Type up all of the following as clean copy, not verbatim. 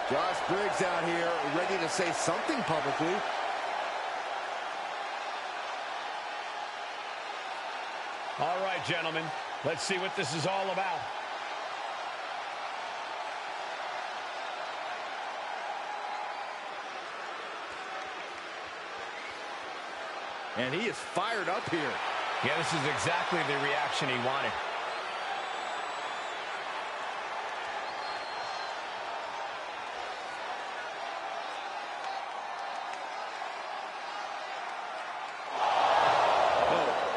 Josh Briggs out here ready to say something publicly. All right, gentlemen, let's see what this is all about. And he is fired up here. Yeah, this is exactly the reaction he wanted.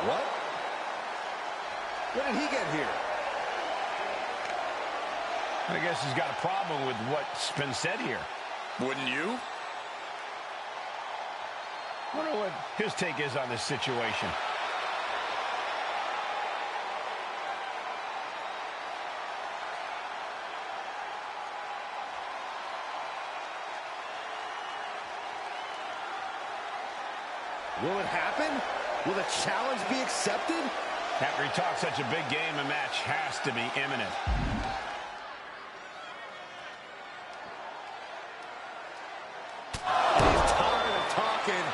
What? When did he get here? I guess he's got a problem with what's been said here. Wouldn't you? I wonder what his take is on this situation. Will it happen? Will the challenge be accepted? After he talks such a big game, a match has to be imminent. He's tired of talking.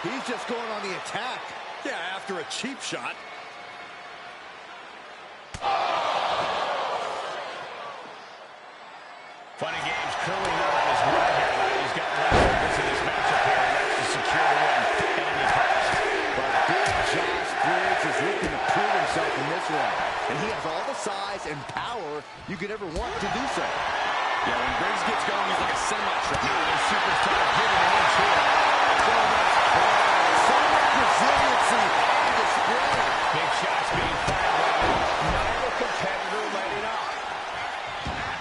He's just going on the attack. Yeah, after a cheap shot. Funny games curling around his right here. Now he's got one focus in this matchup here, and that's to secure the win at any cost. But big Josh Briggs is looking to prove himself in this one. And he has all the size and power you could ever want to do so. Yeah, when Briggs gets going, he's like a semi-truck. Now superstar hitting an inch here. So much resiliency on display. Big shots being fired right now. Not a competitor letting up.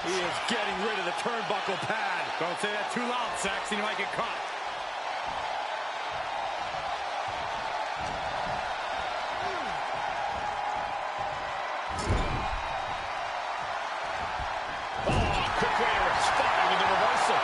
He is getting rid of the turnbuckle pad. Don't say that too loud, Saxon. You might get caught. Quick way to respond with the reversal.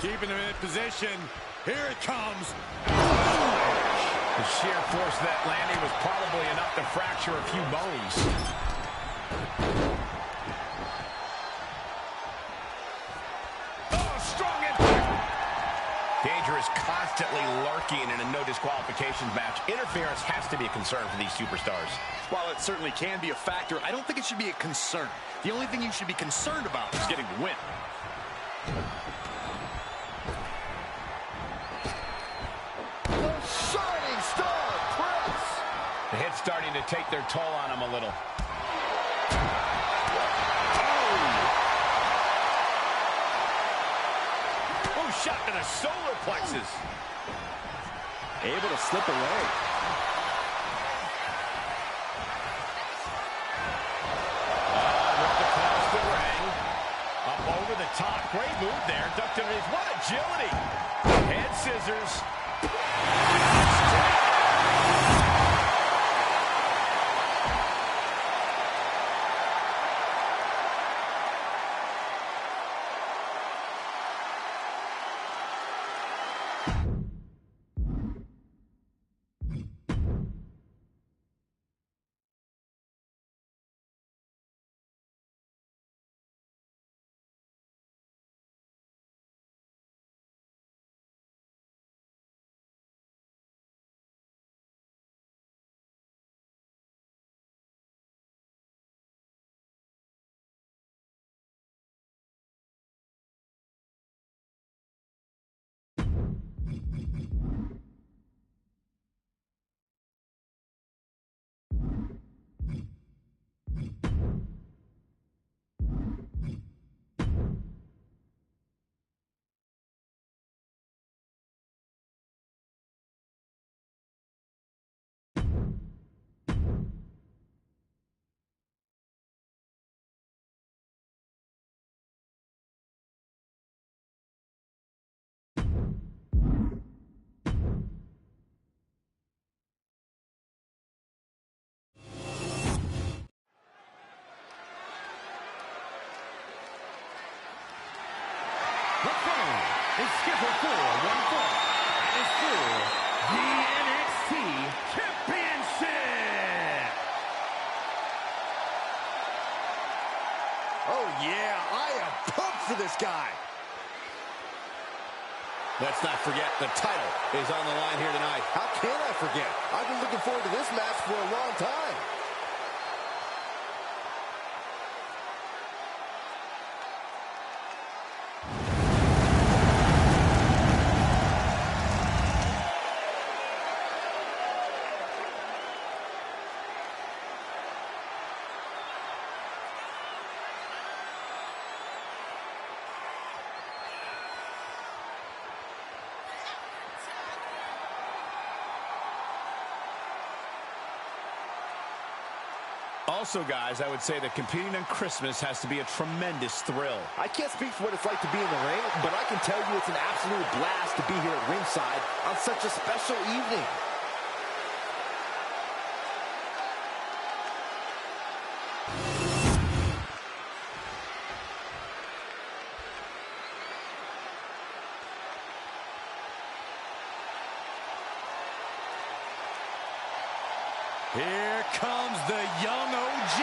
Keeping him in position. Here it comes. The sheer force of that landing was probably enough to fracture a few bones. Oh, strong impact. Danger is constantly lurking in a no disqualifications match. Interference has to be a concern for these superstars. While it certainly can be a factor, I don't think it should be a concern. The only thing you should be concerned about is getting the win. Shining star press. The hit's starting to take their toll on him a little. Oh, shot to the solar plexus. Able to slip away. Ripped across the ring. Up over the top. Great move there. Ducked underneath. What agility. Head scissors. The phone is scheduled for one fall. And it's for the NXT Championship. Oh, yeah, I am pumped for this guy. Let's not forget the title is on the line here tonight. How can I forget? I've been looking forward to this match for a long time. Also, guys, I would say that competing on Christmas has to be a tremendous thrill. I can't speak for what it's like to be in the ring, but I can tell you it's an absolute blast to be here at ringside on such a special evening. Here comes the young OG.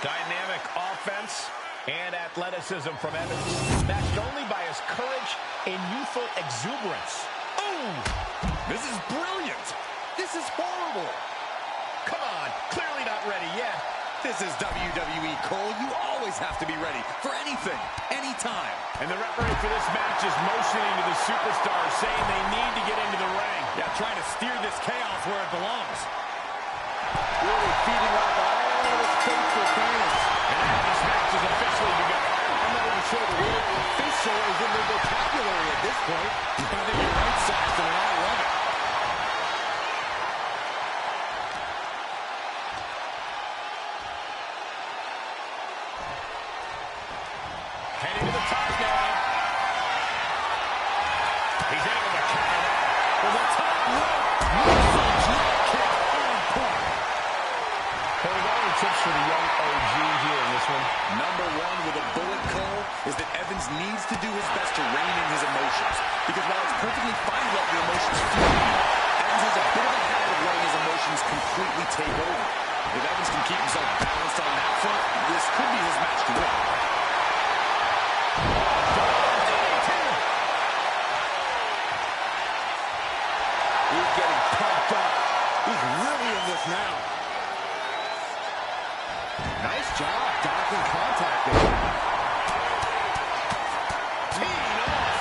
Dynamic offense and athleticism from Evans, matched only by his courage and youthful exuberance. Oh, this is brilliant. This is horrible. Come on, clearly not ready yet. This is WWE, Cole. You always have to be ready for anything, anytime. And the referee for this match is motioning to the superstars, saying they need to get into the ring. Yeah, trying to steer this chaos where it belongs. Really feeding off all of his faithful fans. And now this match has officially begun. I'm not even sure the word official is in their vocabulary at this point. I think you're right, Saxton, and I love it. Heading to the top now. He's able to counter that. For the top rope. Massive drop kick on point. Hey, what are the tips for the young OG here in this one? Number one with a bullet, Cole, is that Evans needs to do his best to rein in his emotions. Because while it's perfectly fine to let your emotions fuel you, Evans has a bit of a habit of letting his emotions completely take over. If Evans can keep himself balanced on that front, this could be his match to win. He's getting pumped up. He's really in this now. Nice job docking contact there. Teeing off.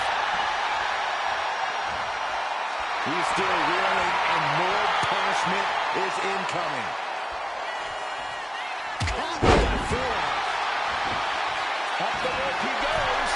He's still reeling, and more punishment is incoming. Contact forearm. Up the rope he goes.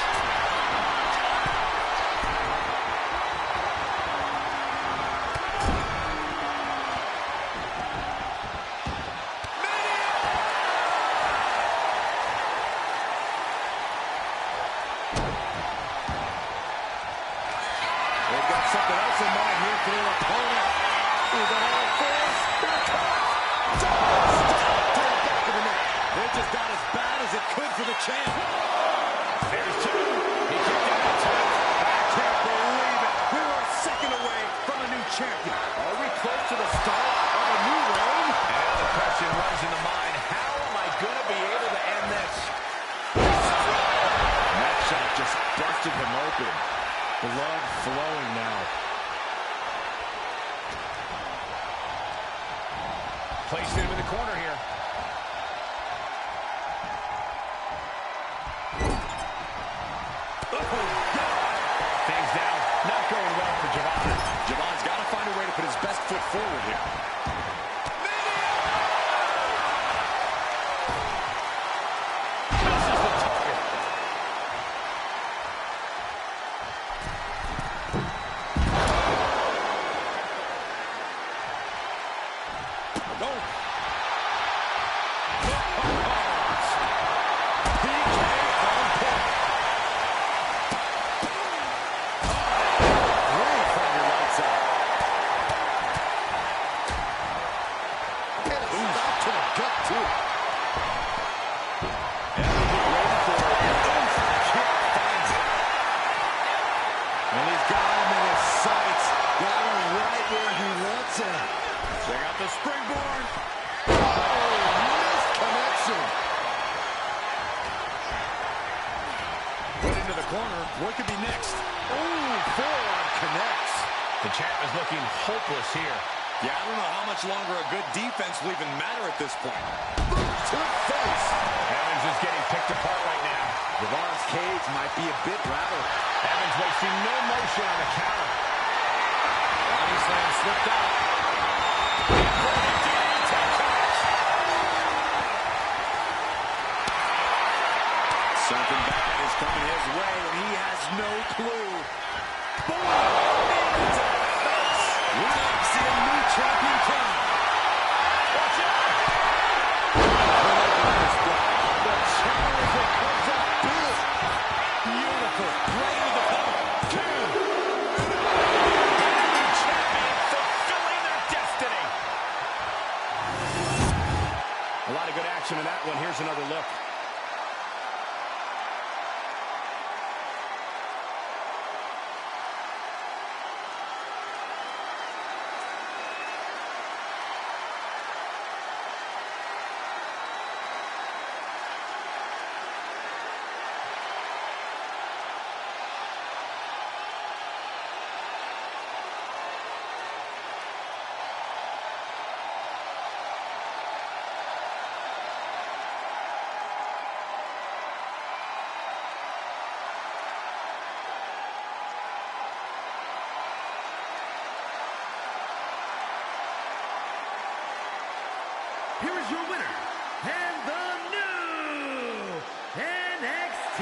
They've got something else in mind here for their opponent. He's on all fours. Here it comes. Double step to the back of the neck. It just got as bad as it could for the champ. There's two. He kicked out of two. I can't believe it. We were a second away from a new champion. Are we close to the start of a new reign? And the question runs in the mind, how am I going to be able to end this? That shot just busted him open. Blood flowing now. Placed him in the corner here. Things down. Not going well for Javon. Javon's got to find a way to put his best foot forward here. Misses the target. Oh. Check out the springboard. Oh, missed connection. Put into the corner. What could be next? Oh, forearm connects. The champ is looking hopeless here. Yeah, I don't know how much longer a good defense will even matter at this point. Boot to the face. Evans is getting picked apart right now. Devon's cage might be a bit rattled. Evans wasting no motion on the counter. Body slam slipped out. Something bad is coming his way, and he has no clue. Boom! Into the face. We're not seeing new champion coming. Watch out! The challenger comes up big. Beautiful. Right into the cover. Two. The champion fulfilling their destiny. A lot of good action in that one. Here's another look. Here is your winner, and the new NXT.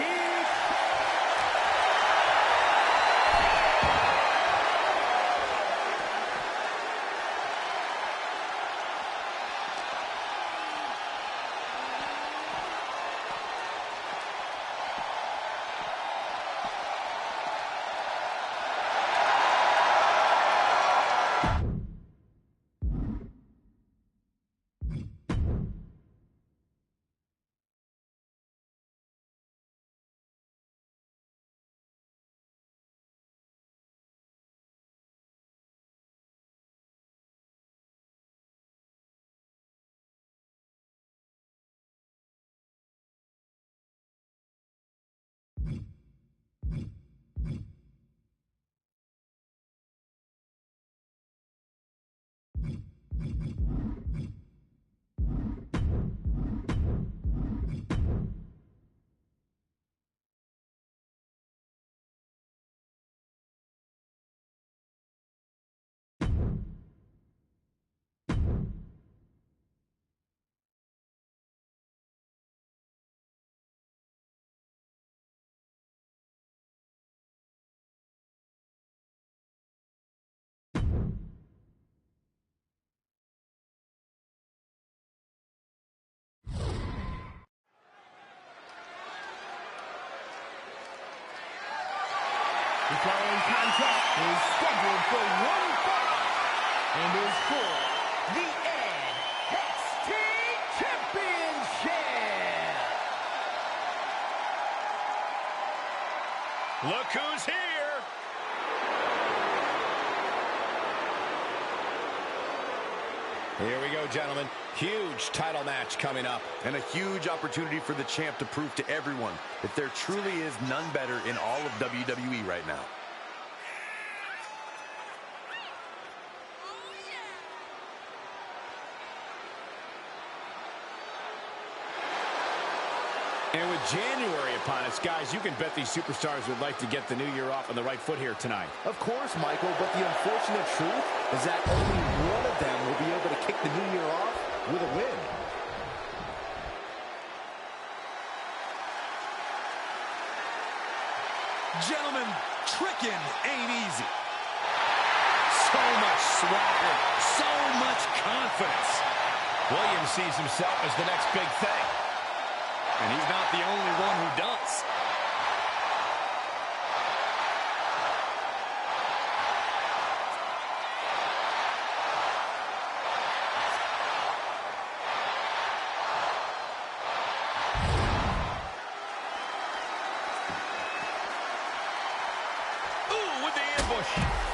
The following contest is scheduled for one fall and is for the NXT Championship. Look who's here. Here we go, gentlemen. Huge title match coming up. And a huge opportunity for the champ to prove to everyone that there truly is none better in all of WWE right now. And with January upon us, guys, you can bet these superstars would like to get the new year off on the right foot here tonight. Of course, Michael, but the unfortunate truth is that only one of them will be able to kick the new year off with a win. Gentlemen, tricking ain't easy. So much swagger, so much confidence. Williams sees himself as the next big thing. And he's not the only one who does.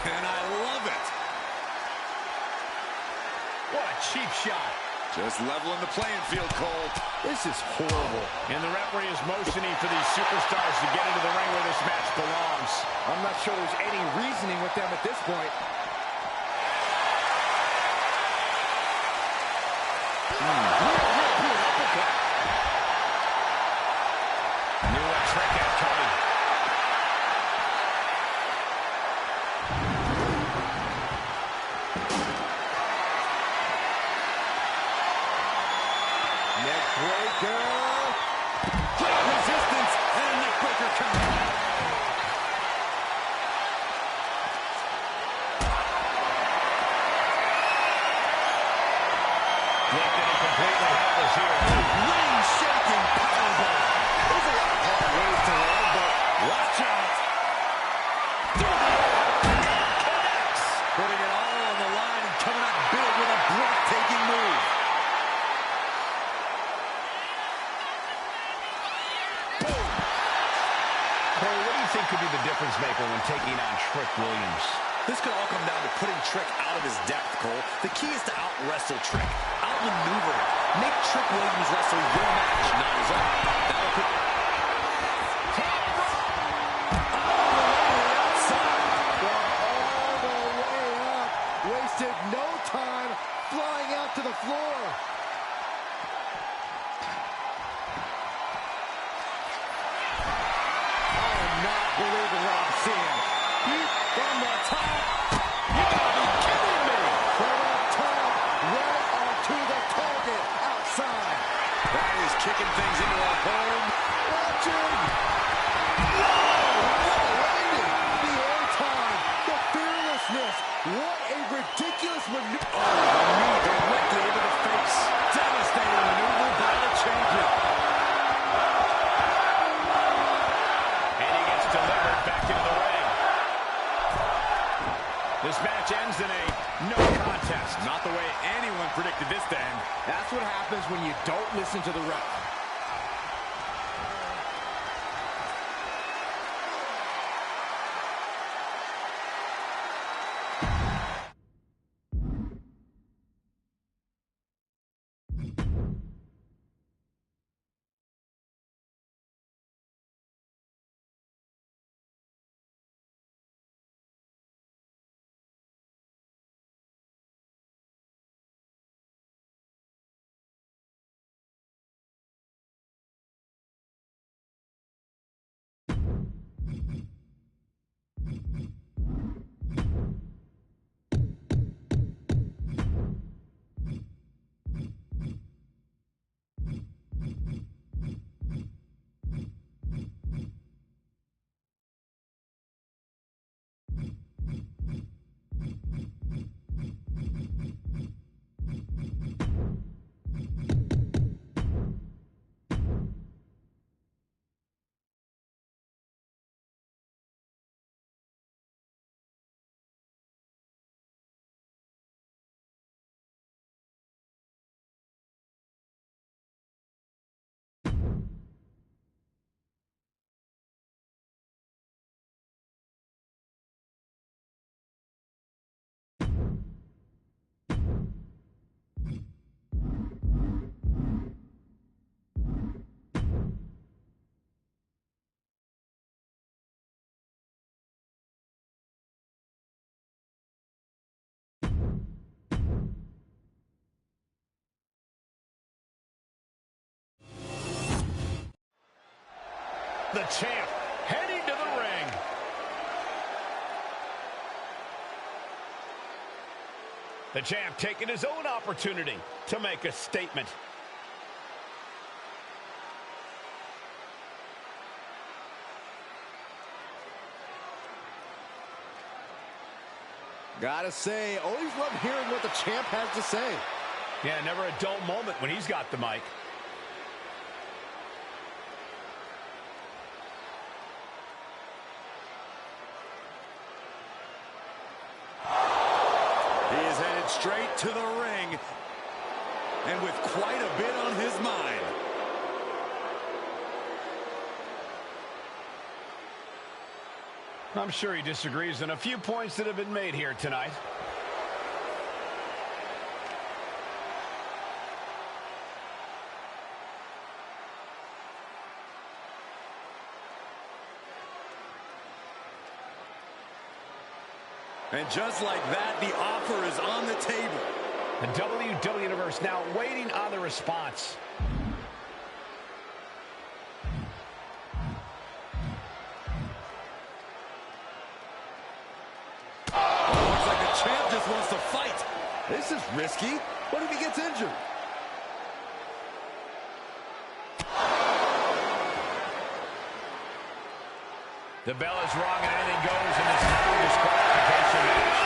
And I love it. What a cheap shot. Just leveling the playing field, Cole. This is horrible. And the referee is motioning for these superstars to get into the ring where this match belongs. I'm not sure there's any reasoning with them at this point. Knew a trick had coming. Neckbreaker. Great resistance and a neckbreaker coming. Lifted and completely helpless here. Ring-shaking powerbomb. There's a lot of hard ways to land, but watch out. Connects. Putting it all on the line and coming out big with a breathtaking move. Boom. Cole, what do you think could be the difference maker when taking on Trick Williams? This could all come down to putting Trick out of his depth, Cole. The key is to out-wrestle Trick, out-maneuver him. Make Trick Williams wrestle your match, not his own. That'll put... All the way up. Wasted no time flying out to the floor. I am not believing what I'm seeing. Deep from the top. You gotta be kidding me. From up top, right onto the target outside. That is kicking things into our home. Watching. Landing. The airtime. The fearlessness. What a ridiculous maneuver. Oh, the knee directly into the face. Devastating maneuver by the champion. And he gets delivered back into the ring. This match ends in a no contest. Not the way anyone predicted this to end. That's what happens when you don't listen to the ref. The champ heading to the ring. The champ taking his own opportunity to make a statement. Gotta say, always love hearing what the champ has to say. Yeah, never a dull moment when he's got the mic. He is headed straight to the ring, and with quite a bit on his mind. I'm sure he disagrees on a few points that have been made here tonight. And just like that, the offer is on the table. The WWE Universe now waiting on the response. Looks like the champ just wants to fight. This is risky. What if he gets injured? The bell is rung and anything goes in this disqualification match.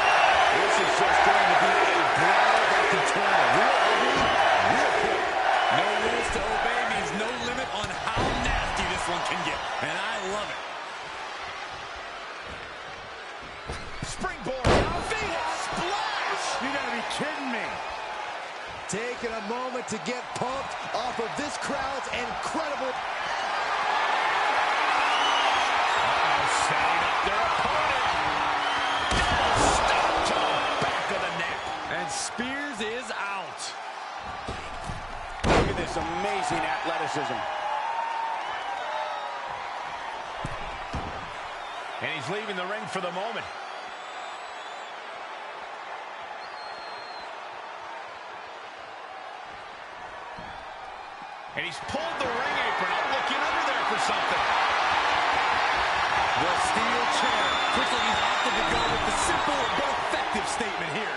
This is just going to be a brawl that can turn a real ugly, real quick. No rules to obey means no limit on how nasty this one can get, and I love it. Springboard, Venus splash! You gotta be kidding me. Taking a moment to get pumped off of this crowd's incredible... Setting up their opponent. Stop to the back of the neck. And Spears is out. Look at this amazing athleticism. And he's leaving the ring for the moment. And he's pulled the ring apron up, looking under there for something. The steel chair. Looks like he's opted to go with the simple but effective statement here.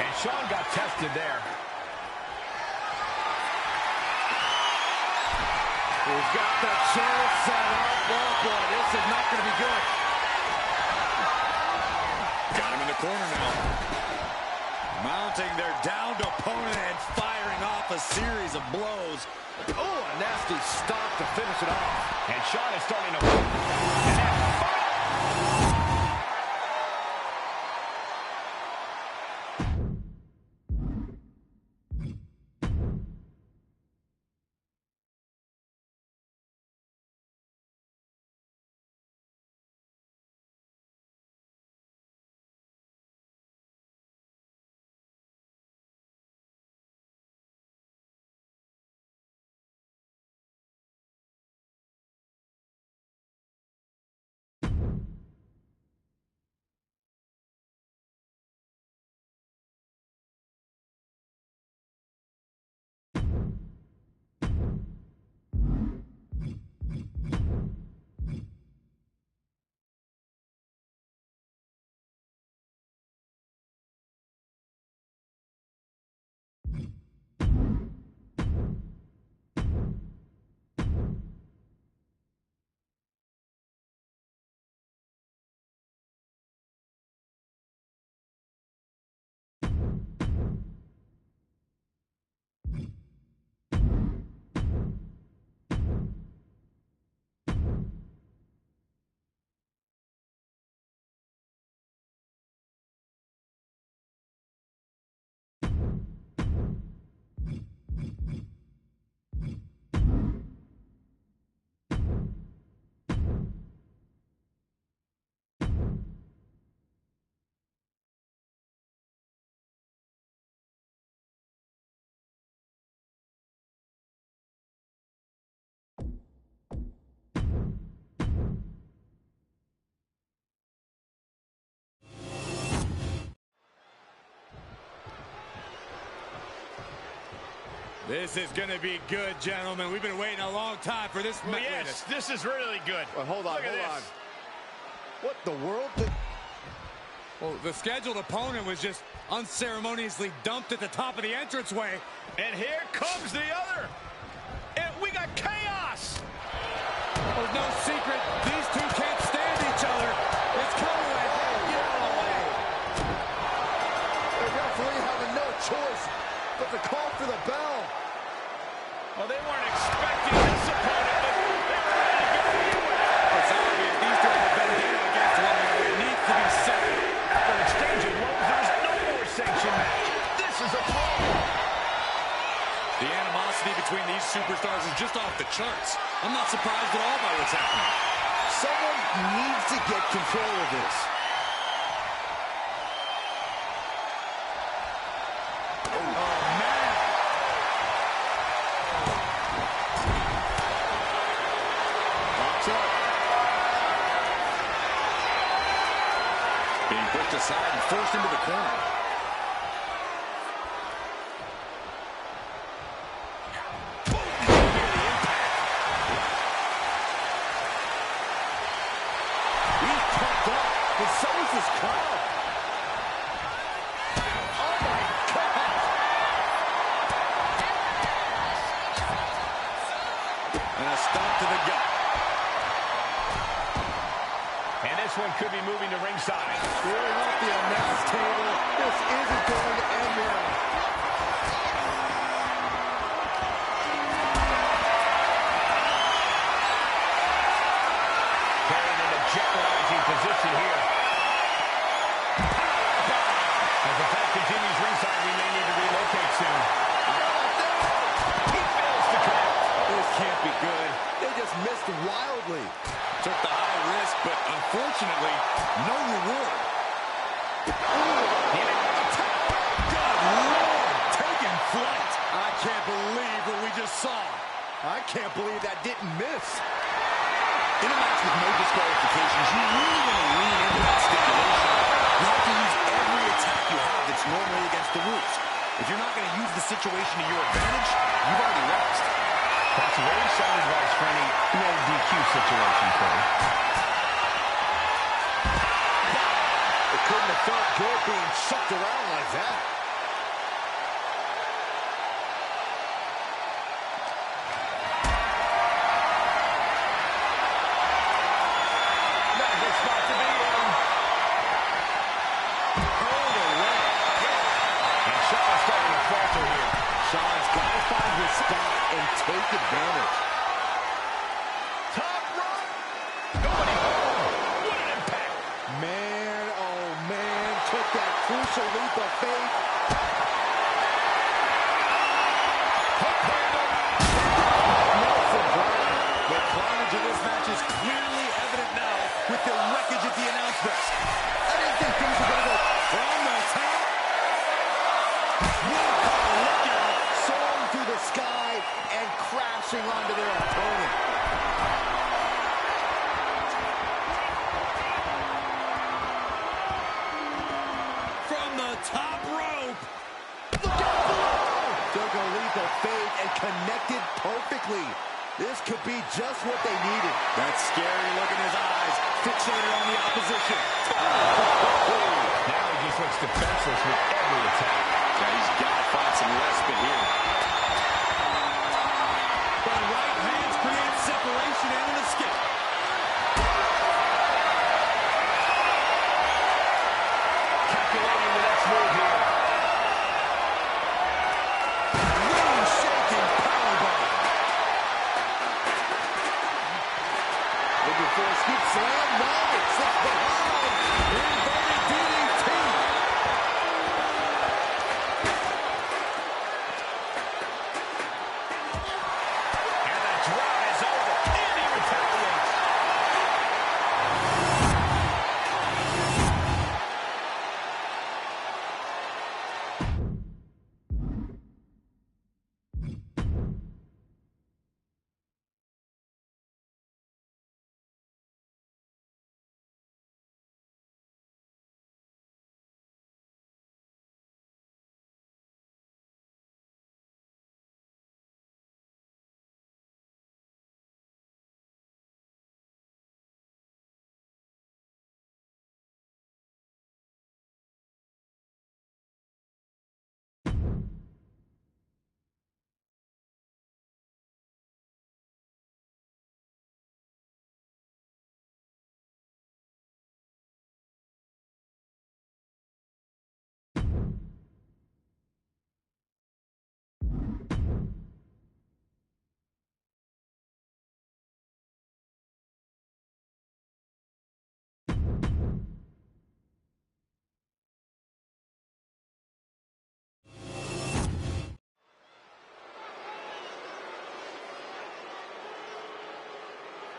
And Shawn got tested there. He's got the chair set up. Oh boy, this is not going to be good. Got him in the corner now. Mounting their downed opponent and firing off a series of blows. Oh, a nasty stop to finish it off. And Shawn is starting to... And that fight... This is going to be good, gentlemen. We've been waiting a long time for this. Well, yes, this is really good. Well, hold on, hold on. What the world? Well, the scheduled opponent was just unceremoniously dumped at the top of the entranceway. And here comes the other. And we got chaos. There's no secret. These two can't stand each other. It's coming. The referee having no choice but to call for the bell. Well, they weren't expecting this opponent, but they were ready to go anyway. It's obvious these two have been down against one another. It needs to be said. After an exchange of blows, there's no more sanctioned match. This is a problem. The animosity between these superstars is just off the charts. I'm not surprised at all by what's happening. Someone needs to get control of this. Being pushed aside and forced into the corner. He's pumped up, and so is this crowd. Oh my God! And a stop to the gut. And this one could be moving to ringside. Clearing up the announce table. This isn't going to end well. Carried in a jeopardizing position here. As the fight continues ringside, we may need to relocate soon. He fails to connect. This can't be good. They just missed wildly. Took the high risk, but unfortunately, no reward. Good Lord, taking flight. I can't believe what we just saw. I can't believe that didn't miss. In a match with no disqualifications, you really want to lean into that stipulation. You have to use every attack you have that's normally against the rules. If you're not going to use the situation to your advantage, you've already lost. That's very sound advice for any no DQ situation, Cody. It couldn't have felt good being chucked around like that. Not a good spot to be in. Hurled away. And Shaw's starting to falter here. Sean's got to find his spot and take advantage. Top rope. Nobody home. What an impact. Man, oh man, took that crucial leap of faith. Nelson Brown. The carnage of this match is clearly evident now with the wreckage at the announce desk. I didn't think things were going to go From the top. look out, soaring through the sky and crashing onto their opponent. From the top rope. Look out below! Took a leap of faith and connected perfectly. This could be just what they needed. That scary look in his eyes, fixated on the opposition. Now he just looks defenseless with every attack. Yeah, he's got to find some respite here. The right hands create separation and an escape. Calculating the next move here. Ring-shaking powerbomb. Looking for a scoop slam. No, it's behind. Inverted DDT.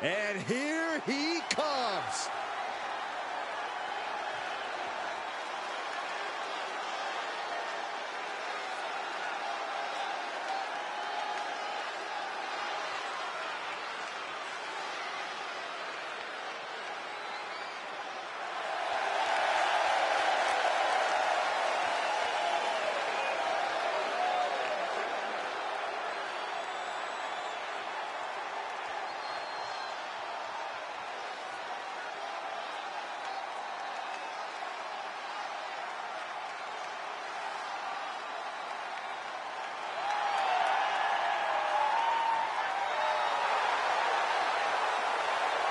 And here he comes.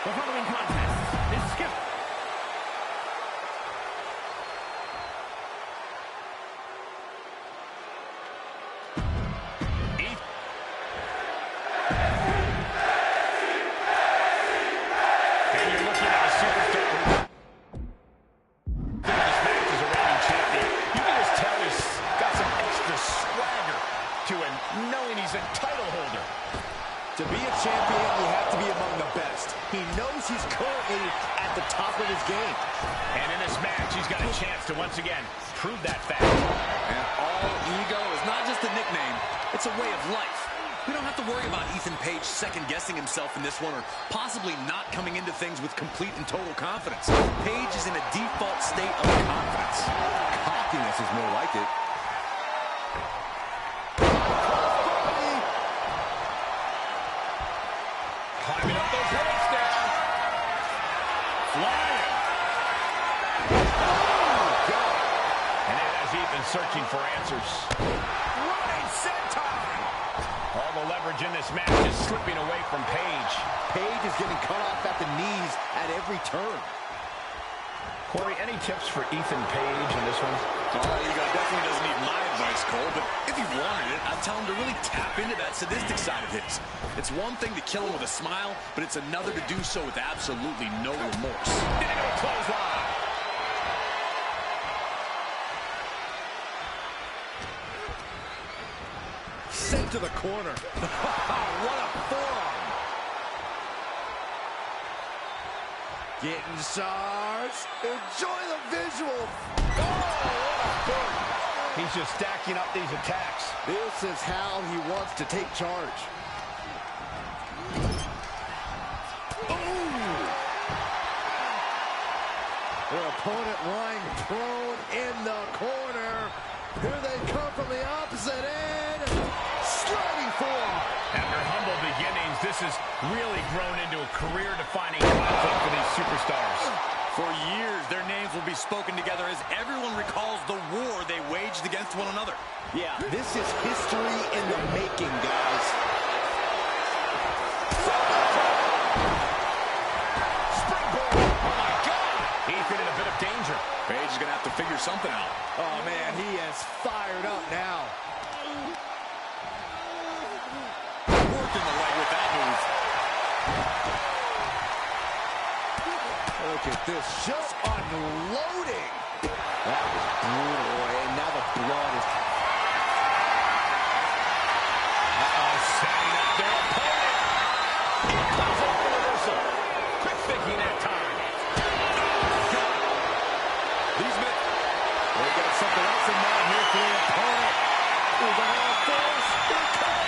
The following contest is scheduled. And you're looking at a superstar who this match is a reigning champion. You can just tell he's got some extra swagger to him, knowing he's a title holder. To be a champion, you have to be among the best. He knows he's currently at the top of his game. And in this match, he's got a chance to once again prove that fact. And all ego is not just a nickname, it's a way of life. We don't have to worry about Ethan Page second-guessing himself in this one or possibly not coming into things with complete and total confidence. Page is in a default state of confidence. Cockiness is more like it. Climbing up those ropes now. Flying. Oh, God. And that has Ethan searching for answers. Running senton. All the leverage in this match is slipping away from Page. Page is getting cut off at the knees at every turn. Corey, any tips for Ethan Page in this one? Ego definitely doesn't need my advice, Cole, but if he wanted it, I'd tell him to really tap into that sadistic side of his. It's one thing to kill him with a smile, but it's another to do so with absolutely no remorse. Into a clothesline. Sent to the corner. What a forearm. Getting charged. Enjoy the visual. Oh, what a boom. He's just stacking up these attacks. This is how he wants to take charge. Ooh. Their opponent lying prone in the corner. Here they come from the opposite end. Sliding forward. After humble beginnings, this has really grown into a career-defining conflict for these superstars. For years, their names will be spoken together as everyone recalls the war they waged against one another. Yeah, this is history in the making, guys. Springboard! Oh, my God! Ethan in a bit of danger. Page is going to have to figure something out. Oh, man, he is fired up now. Working the leg with that move. Look at this, just unloading. That was brutal, and now the blood is... Setting up their opponent. Here comes a reversal. Quick thinking that time. These men... They've got something else in mind here for the opponent. Here's an all-force. Here it comes.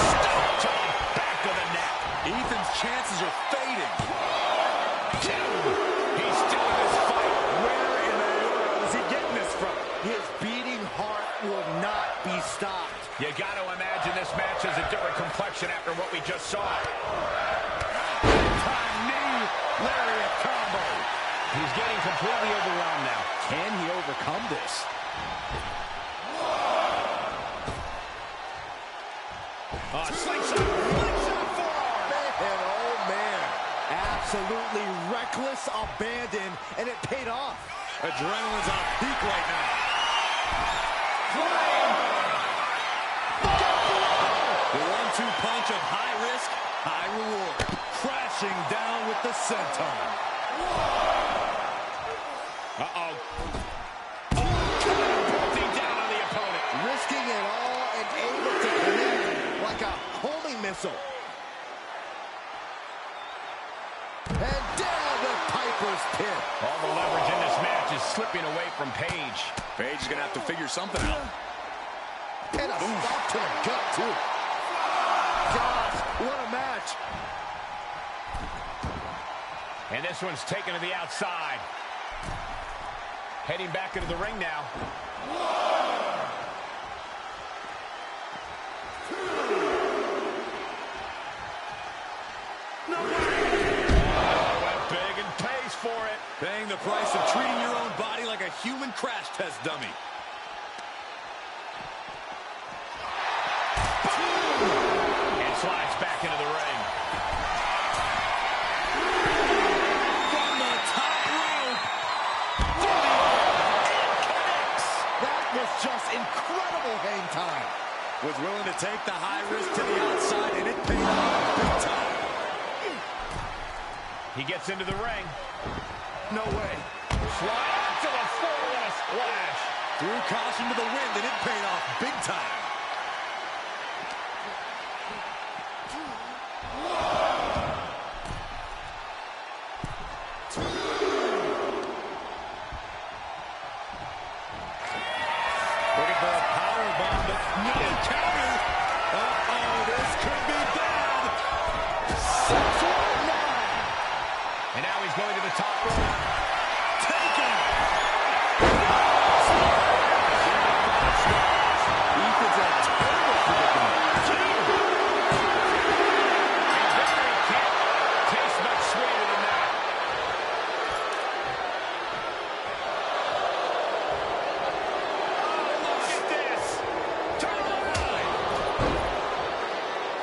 Stop to the back of the neck. Ethan's chances are fading. He's still in this fight. Where in the world is he getting this from? His beating heart will not be stopped. You got to imagine this match has a different complexion after what we just saw. Time knee, lariat combo. He's getting completely overwhelmed now. Can he overcome this? Slingshot forearm. And oh man, absolutely reckless abandon, and it paid off. Adrenaline's on peak right now. The 1-2 punch of high risk, high reward. Crashing down with the senton. Uh-oh. Bolting down on the opponent. Risking it all and able to connect like a homing missile. pin. All the leverage in this match is slipping away from Paige. Paige is going to have to figure something out. And a stop to the gut, too. Gosh, what a match. And this one's taken to the outside. Heading back into the ring now. 1, 2. No way. Went big and pays for it. Paying the price of treating your own body like a human crash test dummy. And slides back into the ring. From the top rope. That was just incredible hang time. Was willing to take the high risk to the outside, and it paid off big time. He gets into the ring. No way. Slide to the floor with a splash. Threw caution to the wind, and it paid off big time. Look at the power bomb, but no counter. Uh-oh, this could be bad. 619. And now he's going to the top rope. Taken. Ethan's in a terrible predicament. Victory can't taste much sweeter than that. Oh, look at this. Turn around.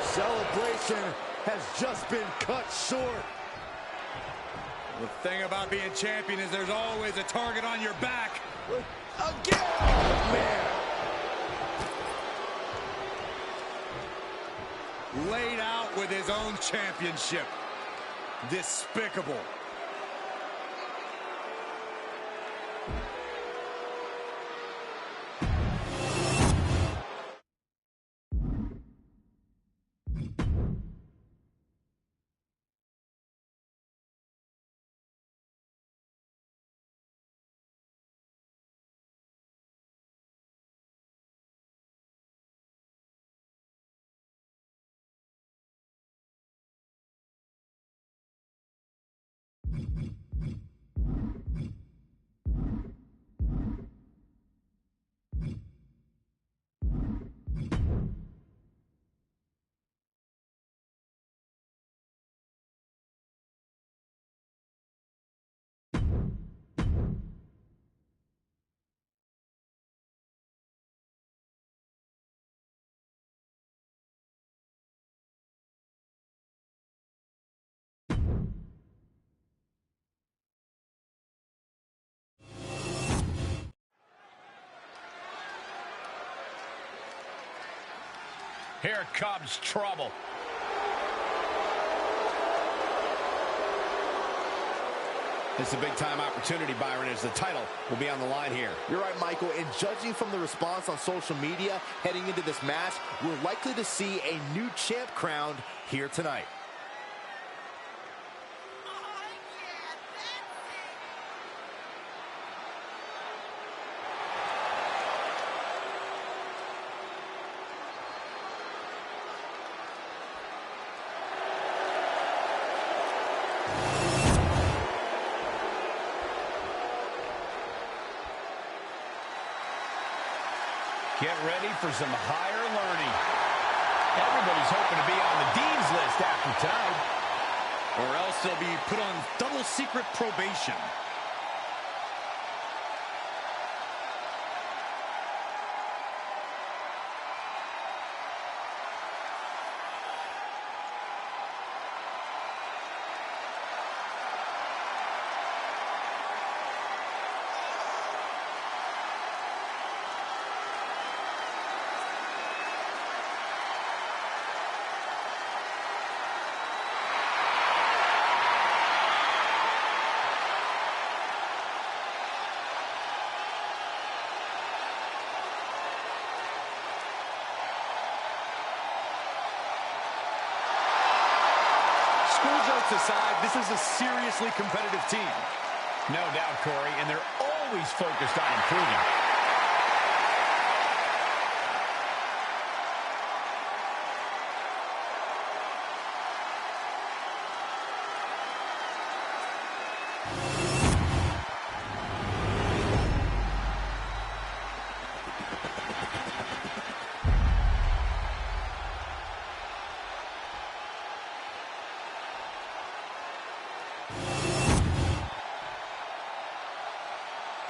Celebration has just been cut short. The thing about being champion is there's always a target on your back. Again! Oh, man. Laid out with his own championship. Despicable. Here comes trouble. It's a big-time opportunity, Byron, as the title will be on the line here. You're right, Michael, and judging from the response on social media heading into this match, we're likely to see a new champ crowned here tonight. Get ready for some higher learning. Everybody's hoping to be on the Dean's List after tonight. Or else they'll be put on double secret probation. School jokes aside, this is a seriously competitive team. No doubt, Corey, and they're always focused on improving.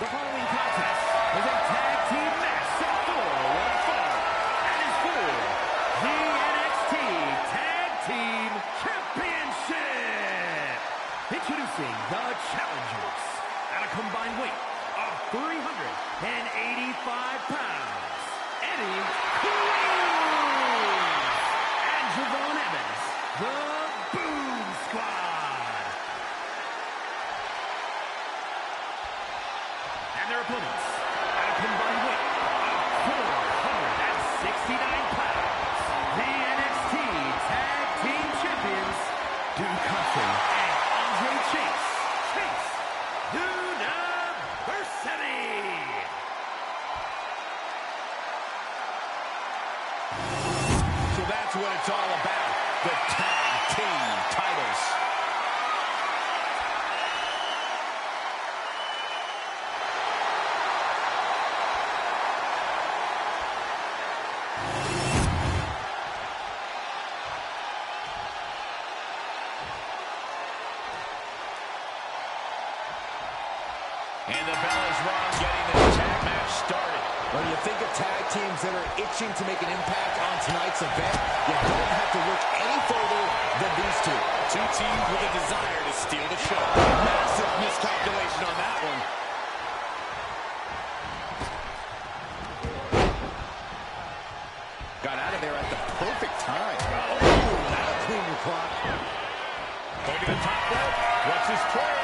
The following contest is a tag team match set for one fall and is for the NXT Tag Team Championship. Introducing the challengers at a combined weight of 385 pounds, Eddie Cruz and Javon Evans, the Boom Squad. And their opponents at a combined weight of 469 pounds, the NXT Tag Team Champions, Duke Hudson and Andre Chase. Chase University. So that's what it's all about, the tag team titles. And the bell is rung, getting this tag match started. When you think of tag teams that are itching to make an impact on tonight's event, you don't have to look any further than these two. Two teams with a desire to steal the show. Massive miscalculation on that one. Got out of there at the perfect time. Oh, that'll clean your clock. Going to the top rope. What's his plan?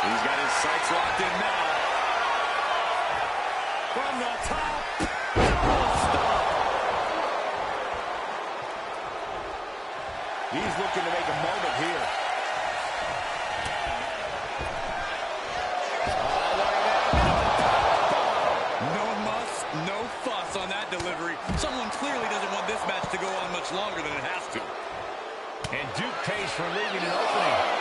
He's got his sights locked in now. From the top. He's looking to make a moment here. No muss, no fuss on that delivery. Someone clearly doesn't want this match to go on much longer than it has to. And Duke pays for leaving an opening.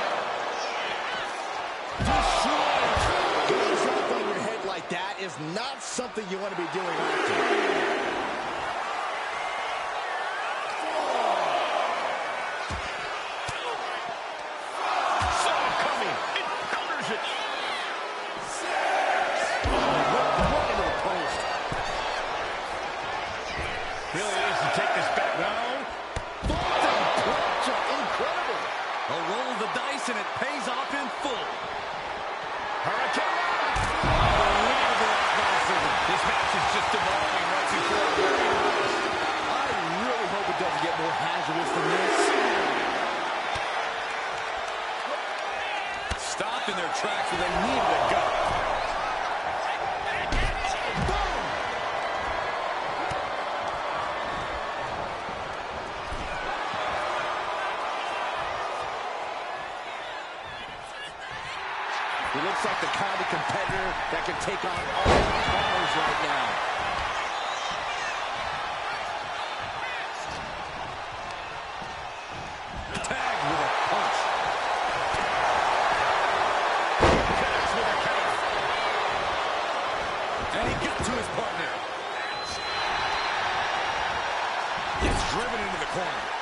Getting dropped on your head like that is not something you want to be doing often. Saw it coming. It counters it. Right into the post. Really needs to take this back now. Incredible. A roll of the dice and it pays off in full. Hurricane. Unbelievable athleticism. This match is just evolving right before our very eyes. I really hope it doesn't get more hazardous than this. Stopped in their tracks where they needed to go. He looks like the kind of competitor that can take on all comers right now. Tagged with a punch. Connects with a counter. And he got to his partner. Gets driven into the corner.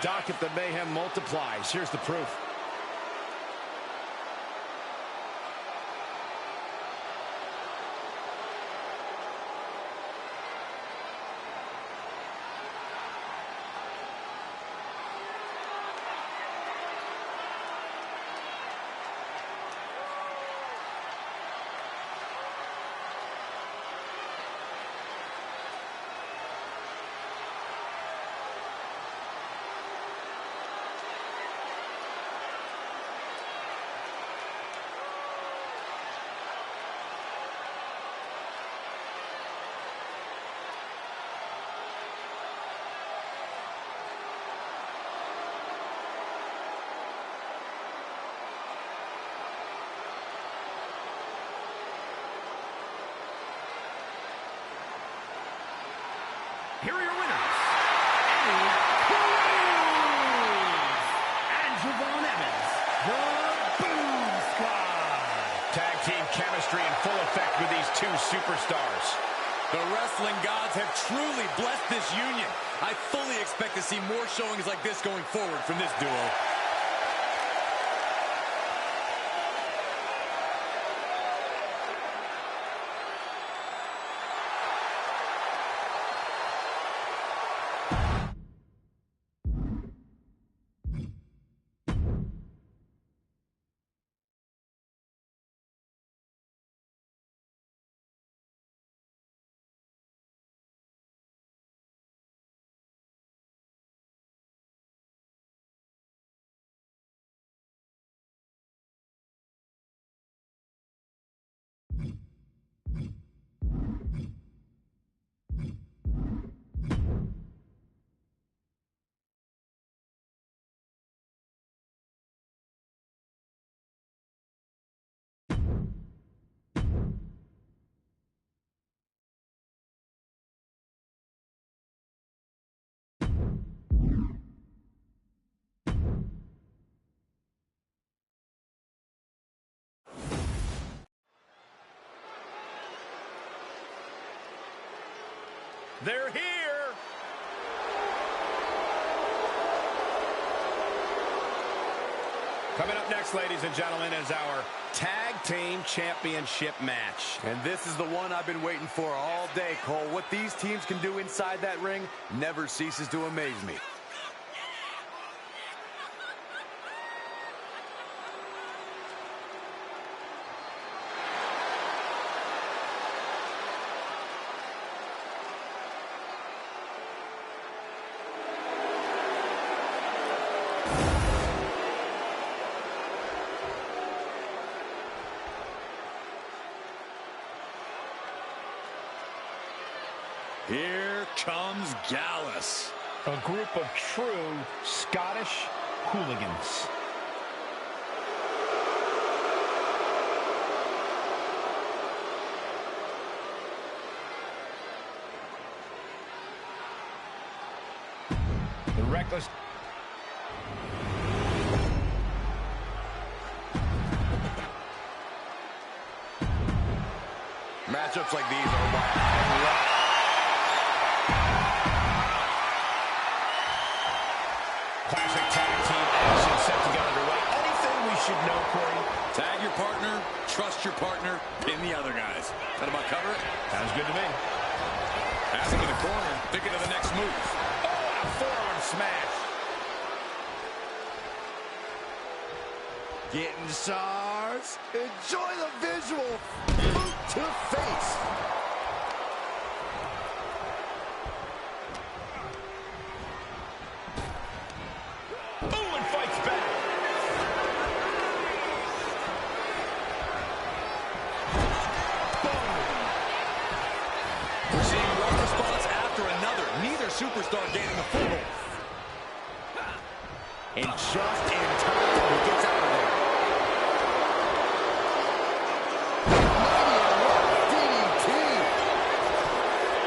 Doc, if the mayhem multiplies, here's the proof. Here are your winners, Eddie Cruz and Javon Evans, the Boom Squad. Tag team chemistry in full effect with these two superstars. The wrestling gods have truly blessed this union. I fully expect to see more showings like this going forward from this duo. They're here. Coming up next, ladies and gentlemen, is our Tag Team Championship match. And this is the one I've been waiting for all day, Cole. What these teams can do inside that ring never ceases to amaze me. Here comes Gallus. A group of true Scottish hooligans. The reckless... Matchups like these are wild. Classic tag team action set to get underway. Anything we should know, Corey? Tag your partner, trust your partner, pin the other guys. That about cover it? Sounds good to me. Passing to the corner, thinking of the next move. Oh, a forearm smash. Getting stars. Enjoy the visual. Boot to face. Ooh, and fights back. We're seeing one response after another. Neither superstar gaining a foothold. And just in time, he gets out of there. DDT.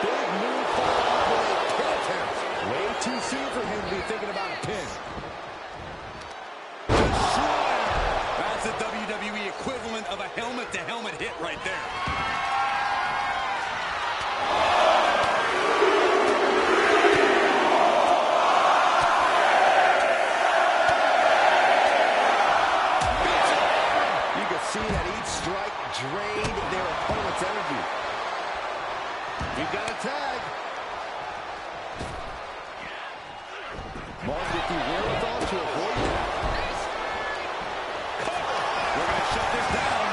Big move followed with a pin attempt. Way too soon for him to be thinking about a pin. That's the WWE equivalent of a helmet-to-helmet hit right there. see that each strike drained their opponent's energy. We've got a tag. Mark with the wherewithal to avoid that. We're going to shut this down.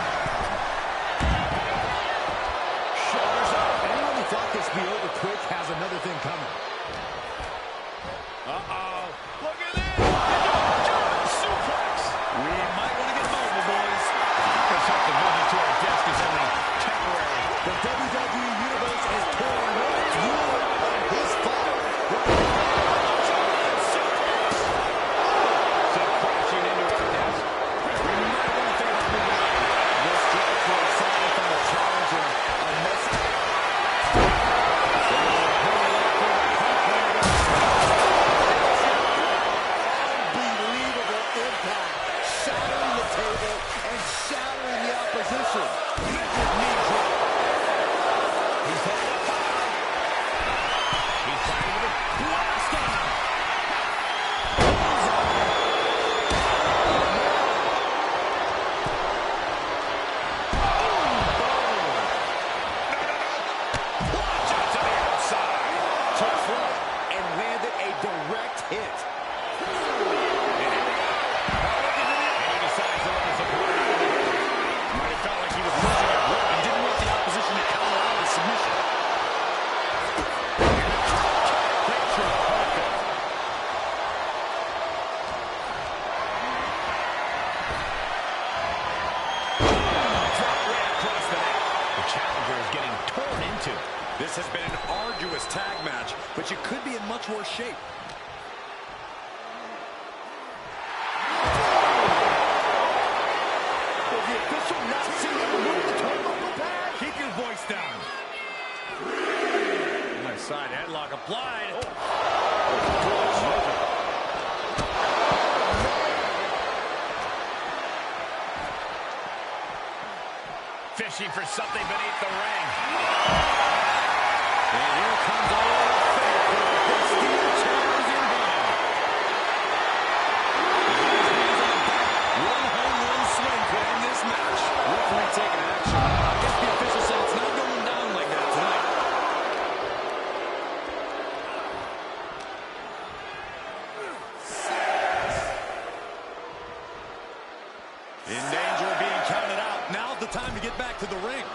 Shoulders up. Anyone who thought this would be over quick has another thing coming. Uh-oh. Look at this. German suplex. We might want to get mobile, boys. Let's hope the visit to our desk is only temporary. The WWE Universe is pouring more fuel on his fire. Sent crashing into our desk. We might want to think about moving on. This strike for a sign from the challenger. A message. Unbelievable impact. Shattering the table and shattering the opposition. Knee drop. He's headed up high. He's fighting with a blast on him. Launch out to the outside. Took flight and landed a direct hit. And he decides to let his opponent out of the ring. Might have felt like he was losing a grip and didn't want the opposition to counter out of submission. Picture perfect. Drop right across the net. The challenger is getting torn into. This has been an arduous tag match, but you could be in much worse shape. Does the official not see him remove the turnbuckle pad? Keep your voice down. Nice side headlock applied. Fishing for something beneath the ring. And here comes all the fate. The steel chair is inbound. One home run swing could end this match. Referee taking action. I guess the official said it's not going down like that tonight. In danger of being counted out. Now's the time to get back to the ring.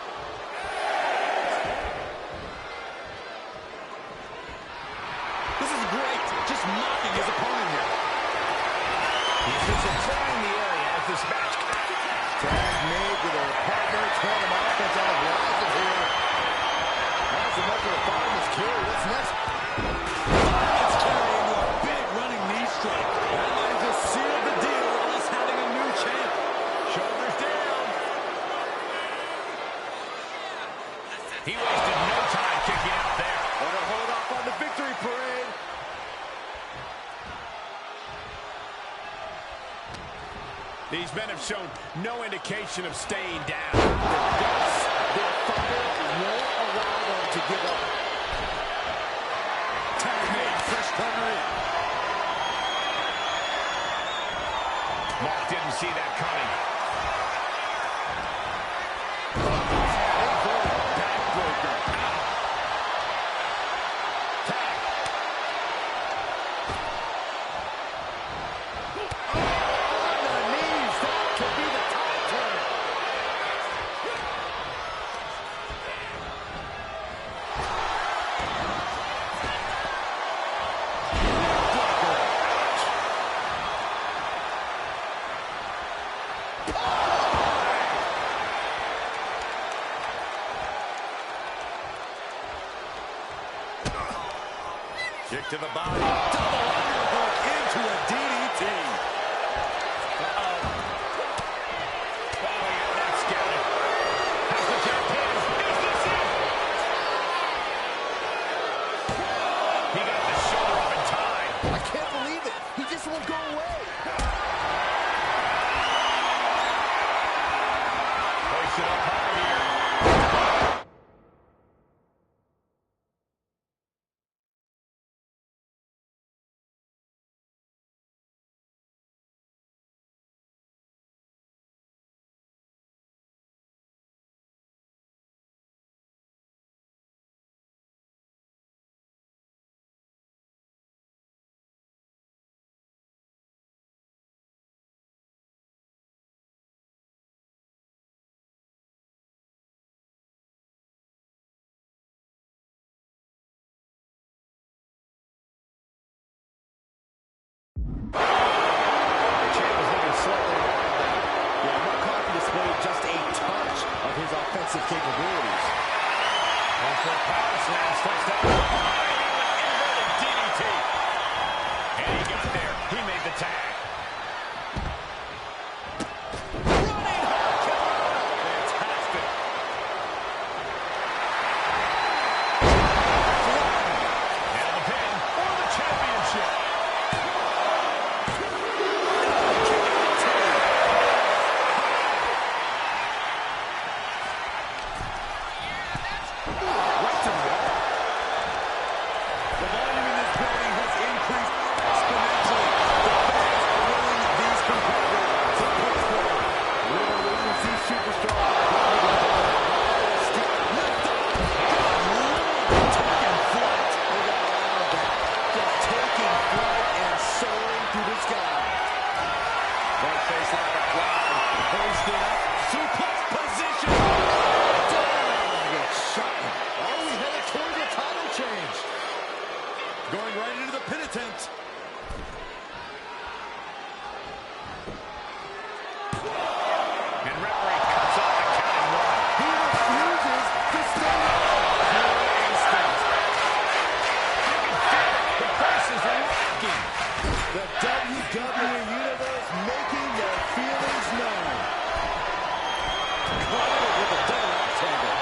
This is great. Just mocking his opponent here. He's been supplying the area as this match. Tag made with their partner. Tandem offense on the horizon here. That's enough for the bottomless carry. What's next? It's carrying into a big running knee strike. That might have just sealed the deal on us having a new champ. Shoulders down. He wasted no time kicking out there. Gonna hold off on the victory parade. These men have shown no indication of staying down. Their fire won't allow them to give up. Tag made. Fresh partner in. Mark didn't see that coming. Backbreaker. Tag. On the knees. That could be the tide turner. Kick to the body. Double underhook into a DDT. Oh, yeah, that's scary. Has the champ pinned. Is this it? He got the shoulder up in time. I can't believe it. He just won't go away. Hoisted up high here. offensive capabilities. Going for a power slam, steps down behind him with inverted DDT. And he got there. He made the tag. Running hard kick. Fantastic. And the pin for the championship. Going right into the pin attempt. And referee cuts off the count and one. He refuses to stay up. Instinct. The place is rocking. The WWE Universe making their feelings known. Caught with a double axe handle.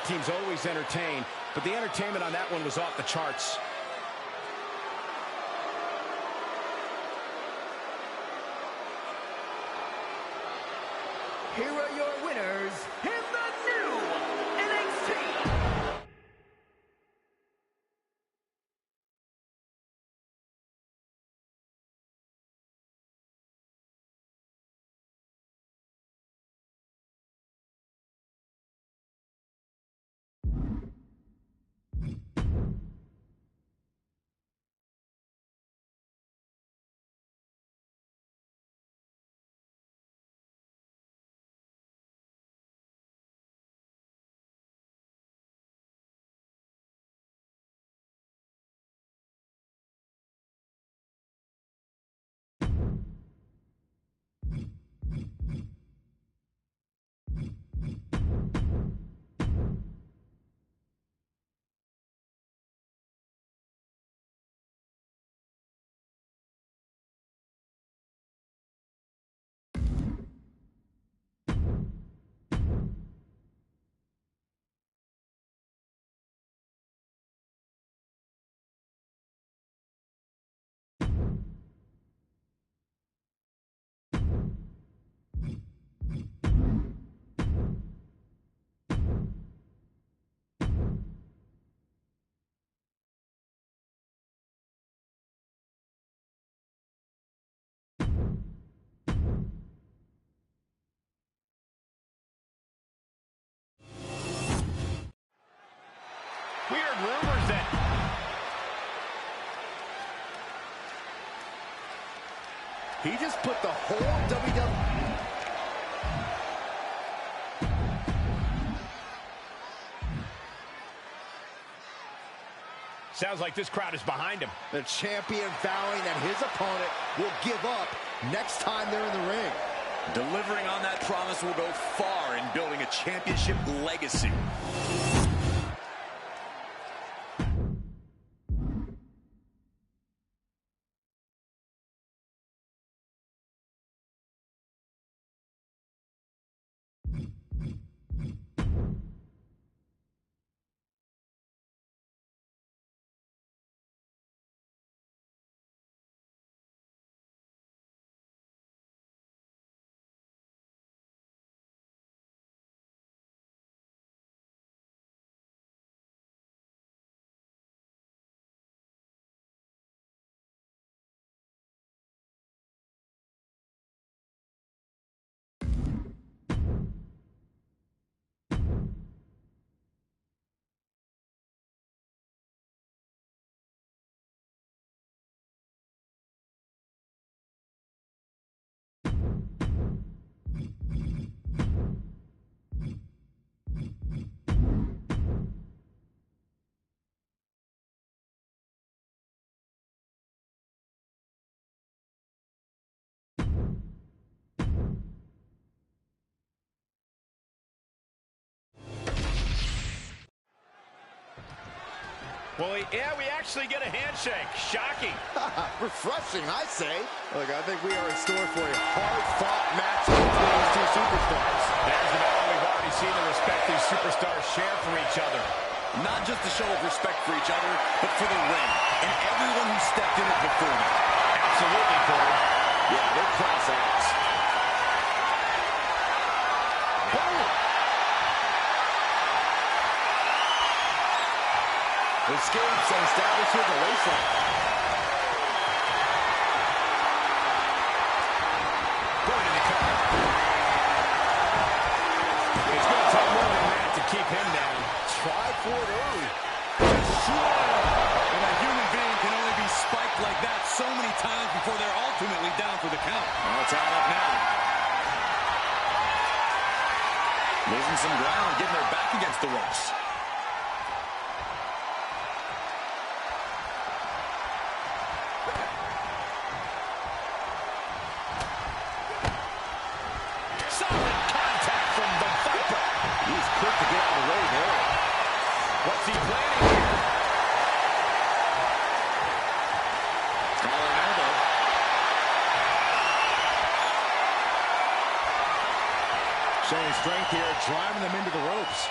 Team's always entertained, but the entertainment on that one was off the charts. Here are your winners in the new NXT. We heard rumors that he just put the whole WWE. sounds like this crowd is behind him. The champion vowing that his opponent will give up next time they're in the ring. Delivering on that promise will go far in building a championship legacy. Well, yeah, we actually get a handshake. Shocking. Refreshing, I say. Look, I think we are in store for a hard-fought match between these two superstars. There's the battle we've already seen the respect these superstars share for each other. Not just a show of respect for each other, but for the ring and everyone who stepped in it before them. Absolutely, Corey. Yeah, they're class acts. Escapes and establishes a waistline. Going to the cover. It's going to take more than that to keep him down. Tried for it early. And a human being can only be spiked like that so many times before they're ultimately down for the count. Well, it's out up now. Losing some ground, getting their back against the ropes. Solid contact from the Viper. He's quick to get out of the way there. What's he planning here? Collar and elbow. Showing strength here, driving them into the ropes.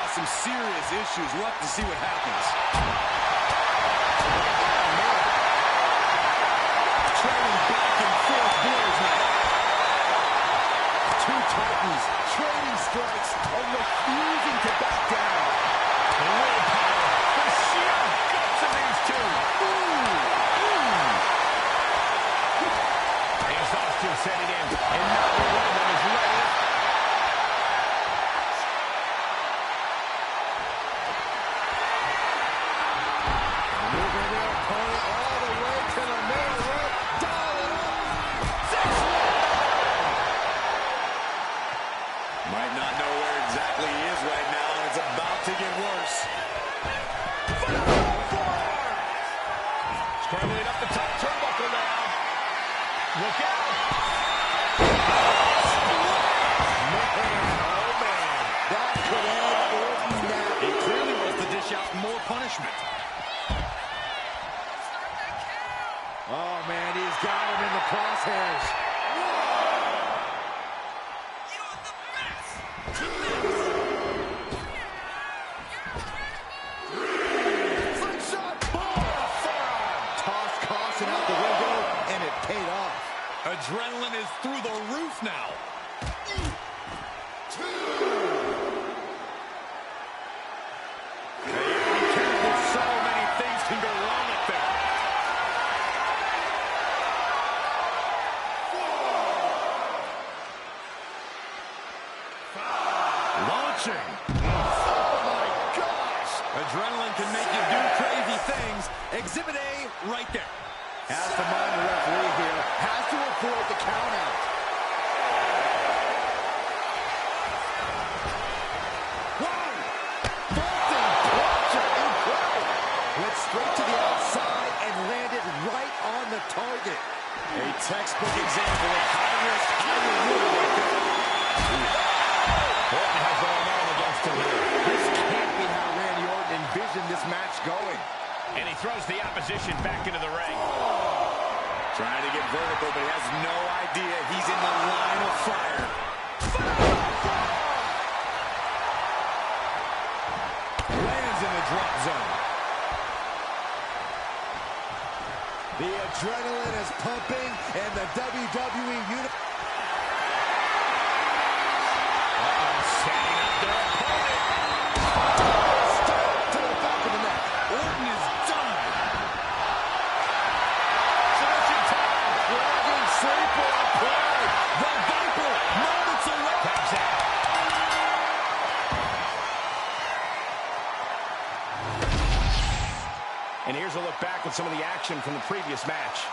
Some serious issues. We'll have to see what happens. Trading back and forth blows now. Two titans trading strikes and refusing to back down. The willpower, the sheer guts of these two. Exhaustion setting in, and neither one of them is ready. Might not know where exactly he is right now, and it's about to get worse. Scrambling up the top turnbuckle now. Look out. Oh, man. That could end Orton now. He clearly wants to dish out more punishment. Oh, man, he's got him in the crosshairs. Adrenaline is through the roof now. So many things can go wrong up there. Launching. Oh, my gosh. Adrenaline can make you do crazy things. Exhibit A right there. Has to mind the referee here. Has to avoid the count out. Whoa! Vaulting puncher. Incredible. Went straight to the outside and landed right on the target. A textbook example of high risk, high reward right there. Orton has the momentum against him here. This can't be how Randy Orton envisioned this match going. And he throws the opposition back into the ring. Trying to get vertical, but he has no idea he's in the line of fire. Lands in the drop zone. The adrenaline is pumping, and the WWE Universe. Setting up their opponent. To the back of the neck. Orton is done. Submission time. Dragon sleeper applied. The Viper, moments away. Taps out. And here's a look back at some of the action from the previous match.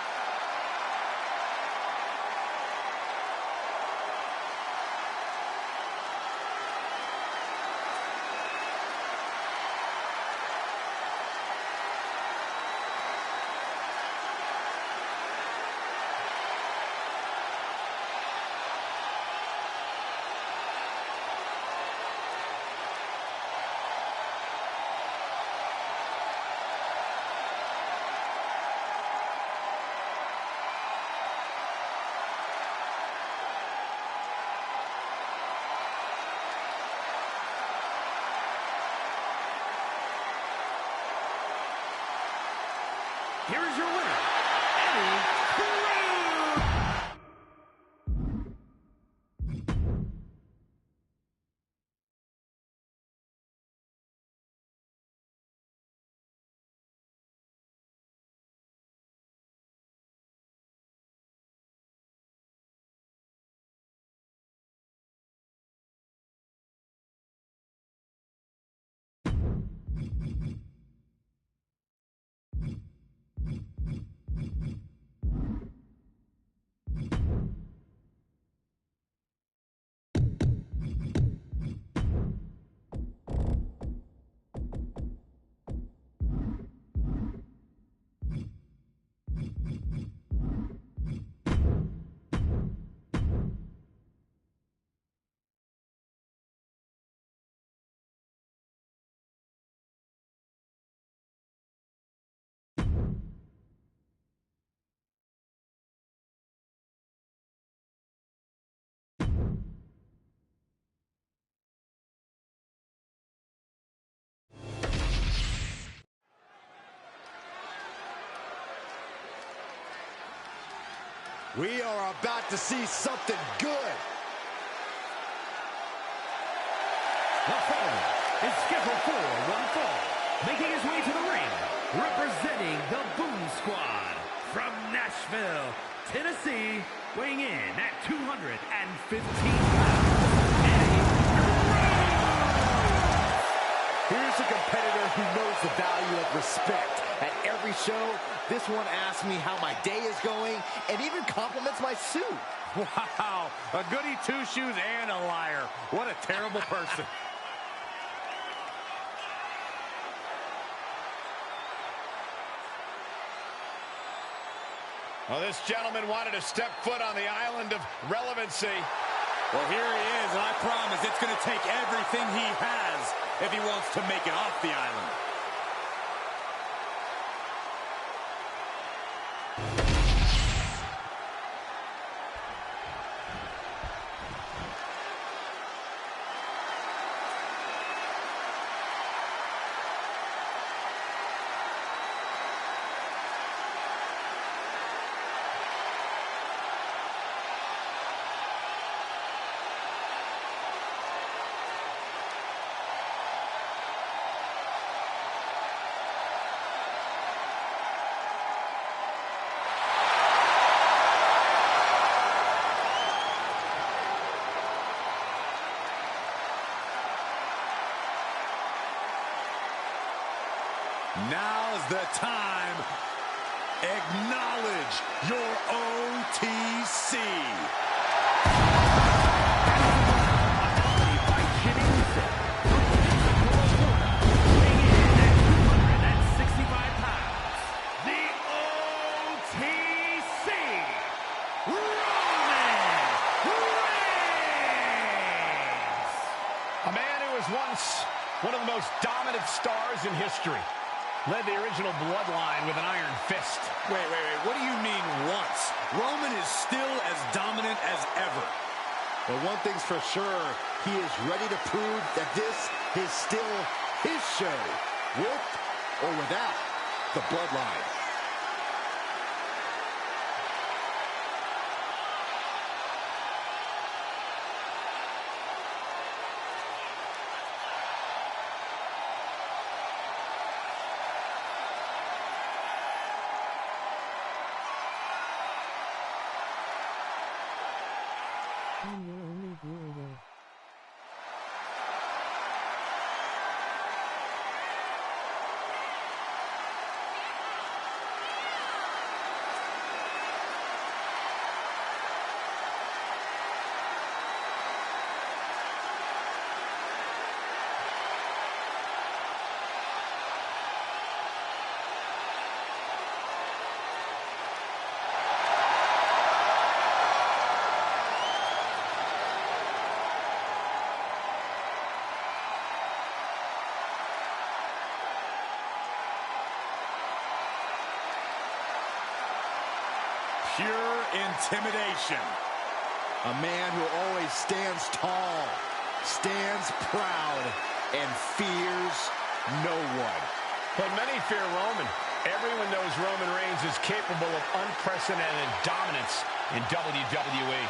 here is your winner, Eddie Cruz. We are about to see something good. The following is scheduled for one fall. Making his way to the ring, representing the Boom Squad from Nashville, Tennessee, weighing in at 215 pounds, Eddie Cruz. Here's a competitor who knows the value of respect. At every show, this one asks me how my day is going and even compliments my suit. Wow, a goody two-shoes and a liar. What a terrible person. Well, this gentleman wanted to step foot on the island of relevancy. Well, here he is, and I promise it's going to take everything he has if he wants to make it off the island. Now's the time. Acknowledge your OTC. One of the most dominant stars in history. Led the original bloodline with an iron fist. Wait. What do you mean once? Roman is still as dominant as ever. But one thing's for sure, he is ready to prove that this is still his show, with or without the bloodline. Pure intimidation. A man who always stands tall, stands proud, and fears no one. But many fear Roman. Everyone knows Roman Reigns is capable of unprecedented dominance in WWE.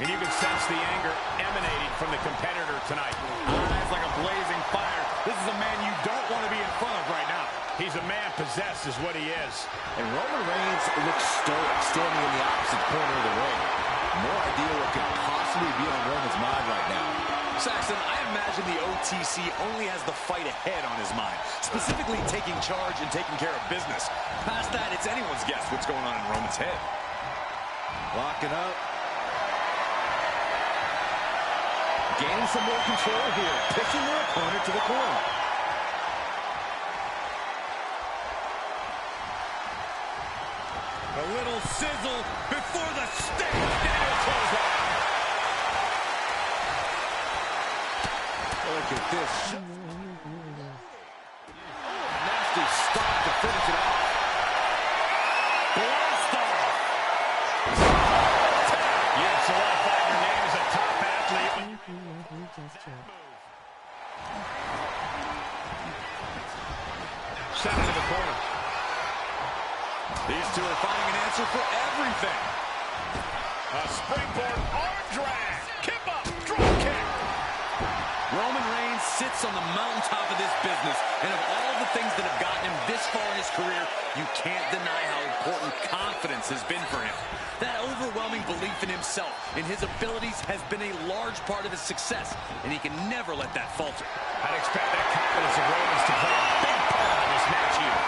And you can sense the anger emanating from the competitor tonight. Eyes like a blazing fire. This is a man you don't want to be in front of right now. He's a man possessed is what he is. And Roman Reigns looks stoic, standing in the opposite corner of the ring. No idea what could possibly be on Roman's mind right now. Saxton, I imagine the OTC only has the fight ahead on his mind, specifically taking charge and taking care of business. Past that, it's anyone's guess what's going on in Roman's head. Locking up. Gaining some more control here, pushing their opponent to the corner. A little sizzle before the stick. Look at this. Nasty stop to finish it off. Blast off. You solidify your name as a top athlete. Sent into the corner. These two are finding an answer for everything. A springboard arm drag. Kip up. Drop kick. Roman Reigns sits on the mountaintop of this business, and of all the things that have gotten him this far in his career, you can't deny how important confidence has been for him. That overwhelming belief in himself and his abilities has been a large part of his success, and he can never let that falter. I'd expect that confidence of Roman's to play a big part in this match here.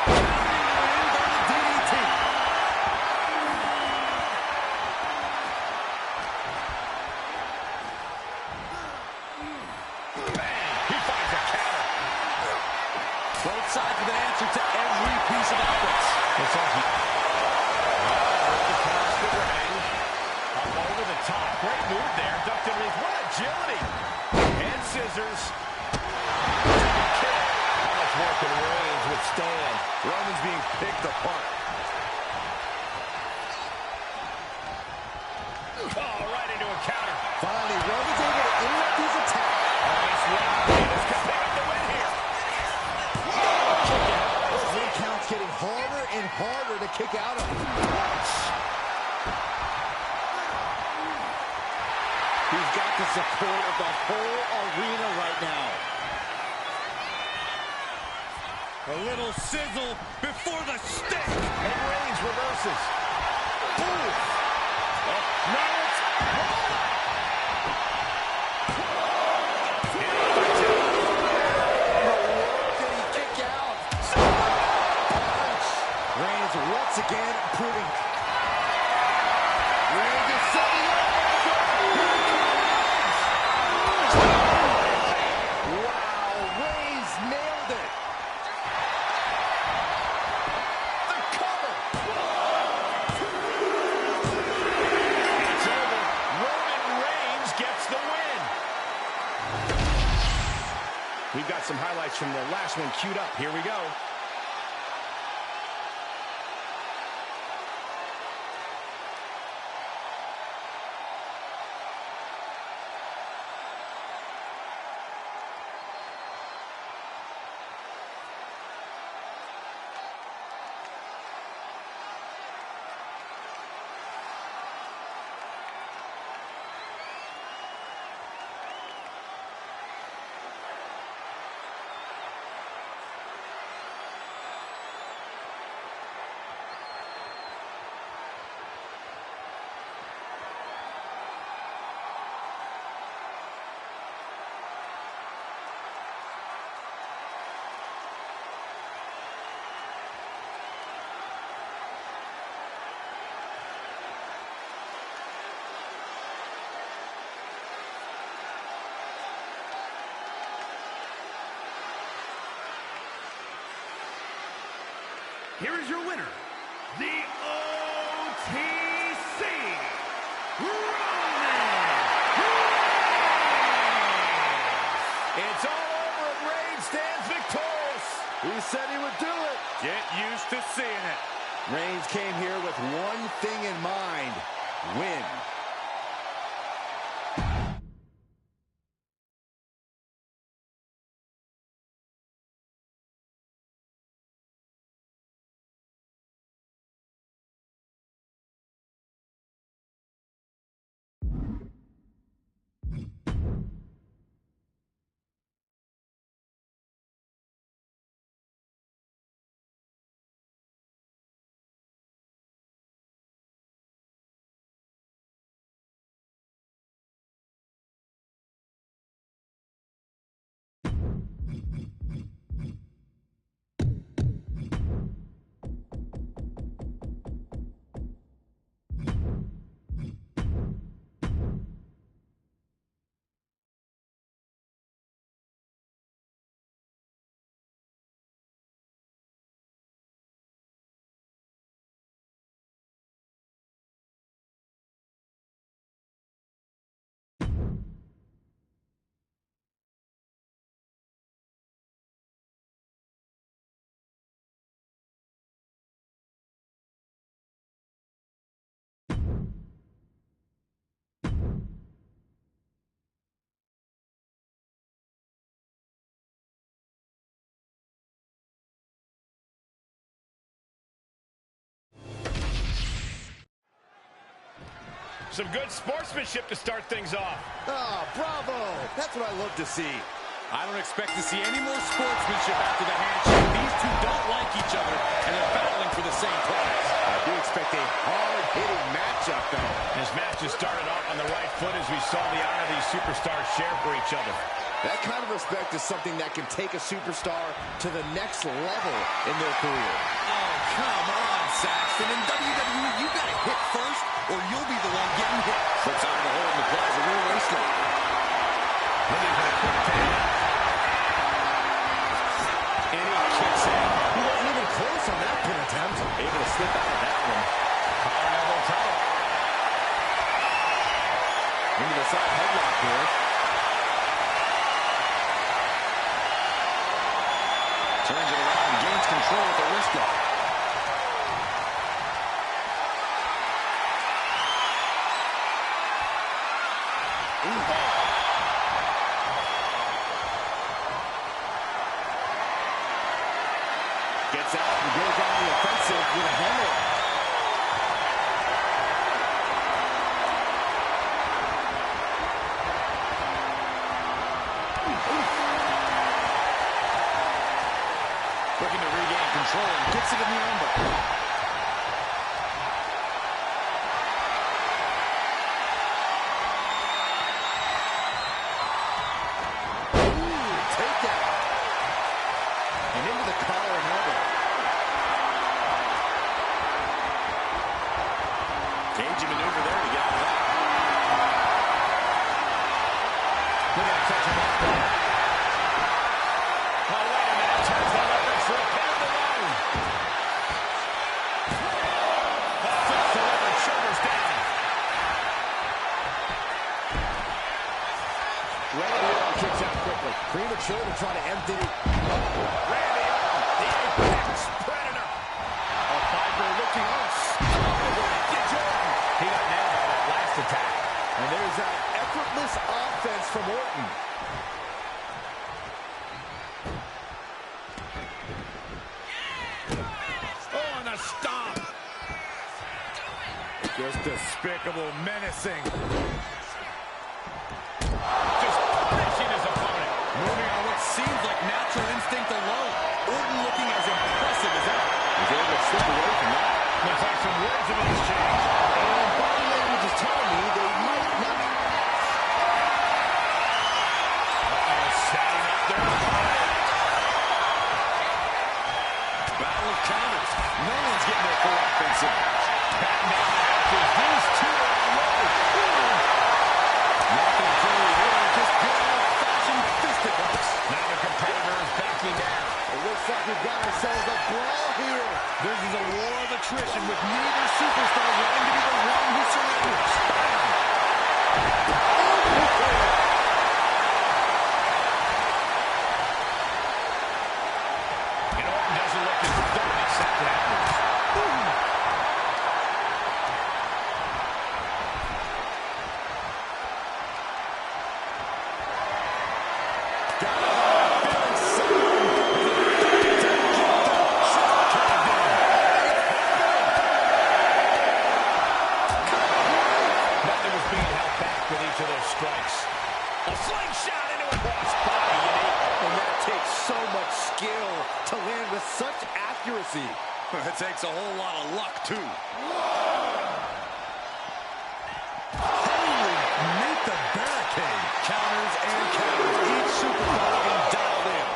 Both sides with an answer to every piece of offense. Looks like he... across the ring. Up over the top. Great move there. Ducked underneath. What agility. And scissors. How much more can Reigns withstand? Roman's being picked apart. Oh, right into a counter. Finally, Roman's able to interrupt his attack. Nice one. This could pick up the win here. Those win counts getting harder and harder to kick out of. He's got the support of the whole arena right now. A little sizzle before the stick. And Reigns reverses. Ooh. Oh, no, it's... Reigns once again proving. Reigns is setting up. Wow, Reigns nailed it. The cover. It's over. Roman Reigns gets the win. We've got some highlights from the last one queued up. Here we go. Here is your winner, the OTC Roman Reigns. said he would do it. Get used to seeing it. Reigns came here with one thing in mind: win. Some good sportsmanship to start things off. Ah, bravo! That's what I love to see. I don't expect to see any more sportsmanship after the handshake. These two don't like each other, and they're battling for the same prize. I do expect a hard-hitting matchup, though. This match has started off on the right foot as we saw the honor these superstars share for each other. That kind of respect is something that can take a superstar to the next level in their career. Oh, come on, Saxton. In WWE, you gotta hit first, or you'll be the one getting hit. Slips out of the hole and applies a rear waistlock. Looking for a quick pin. And he kicks in. He wasn't even close on that pin attempt. Able to slip out of that one. Collar and elbow tunnel. Into the side headlock here. Turns it around and gains control with the wrist lock. Gets out and goes on the offensive with a hammer. Looking to regain control and gets it in the armbar. And into the collar and elbow. Cagey maneuver there to get out of that. Look at that touch him up there. Oh, wait a minute. Turns the leverage to a pin of the line. Flips the leverage, shoulders down. Randy Orton kicks out quickly. Premature to try to empty it. Randy Orton, the apex predator. A Piper looking unstoppable. Get Jordan. He got nailed by that last attack. And there's that effortless offense from Orton. Oh, and a stomp. Just despicable, menacing. Just punishing his opponent. Moving on what seems like natural instinct alone. Orton looking as impressive as ever. He's able to slip away from that. Looks like some words have been exchanged. And body language is telling me they might not. Setting up their opponent. Battle of counters. No one's getting their full offensive. Batten down the hatches. These two are unloaded. Nothing clearly here. Just good old-fashioned fisticuffs. Now the competitor is backing down. It looks like we've got ourselves a brawl here. This is a war of attrition with neither superstar wanting to be the one who surrenders. And Orton to those strikes. A slingshot into a crossbody. And that takes so much skill to land with such accuracy. It takes a whole lot of luck, too. Holy, meet the barricade. Counters and counters. Each superstar being dialed in.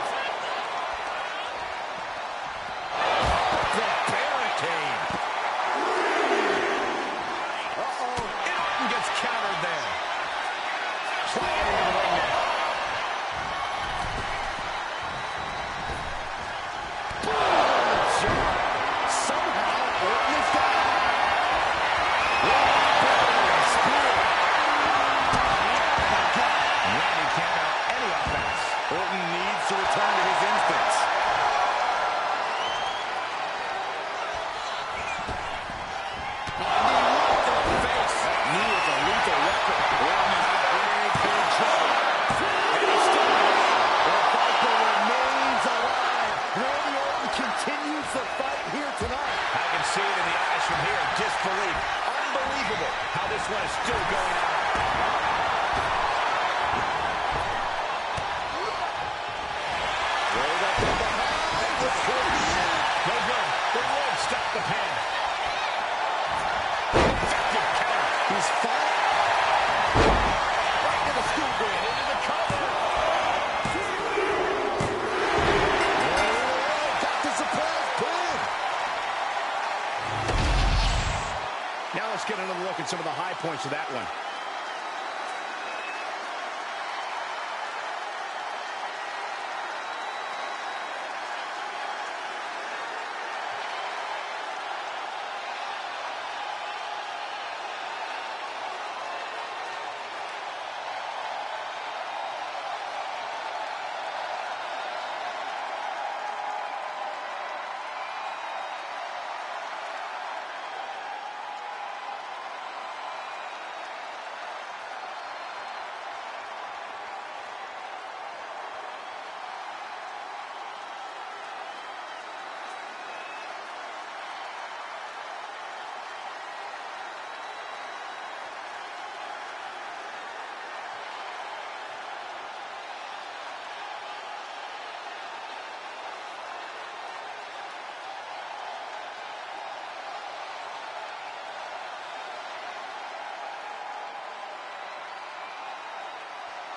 The barricade. Uh-oh. And Orton gets countered there. Flying into the ring now. Somehow, Orton is down. Randy can't mount any offense. Orton needs to return to his instincts. Knee is a lethal weapon. Orton is in big trouble. And he's still alive. The Viper remains alive. Randy Orton continues the fight here tonight. I can see it in the eyes from here. Disbelief. Unbelievable how this one is still going on. Rolled up from behind. The push. No good. The rope stopped the pin. Effective counter. He's fought. Right to the schoolgirl. Into the cover. Got the surprise pin. Now let's get another look at some of the high points of that one.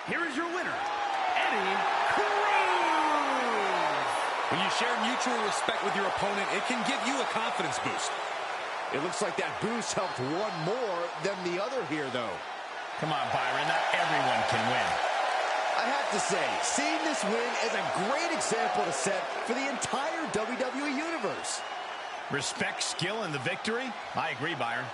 Here is your winner, Eddie Cruz. When you share mutual respect with your opponent, it can give you a confidence boost. It looks like that boost helped one more than the other here, though. Come on, Byron. Not everyone can win. I have to say, seeing this win is a great example to set for the entire WWE Universe. Respect, skill, and the victory? I agree, Byron.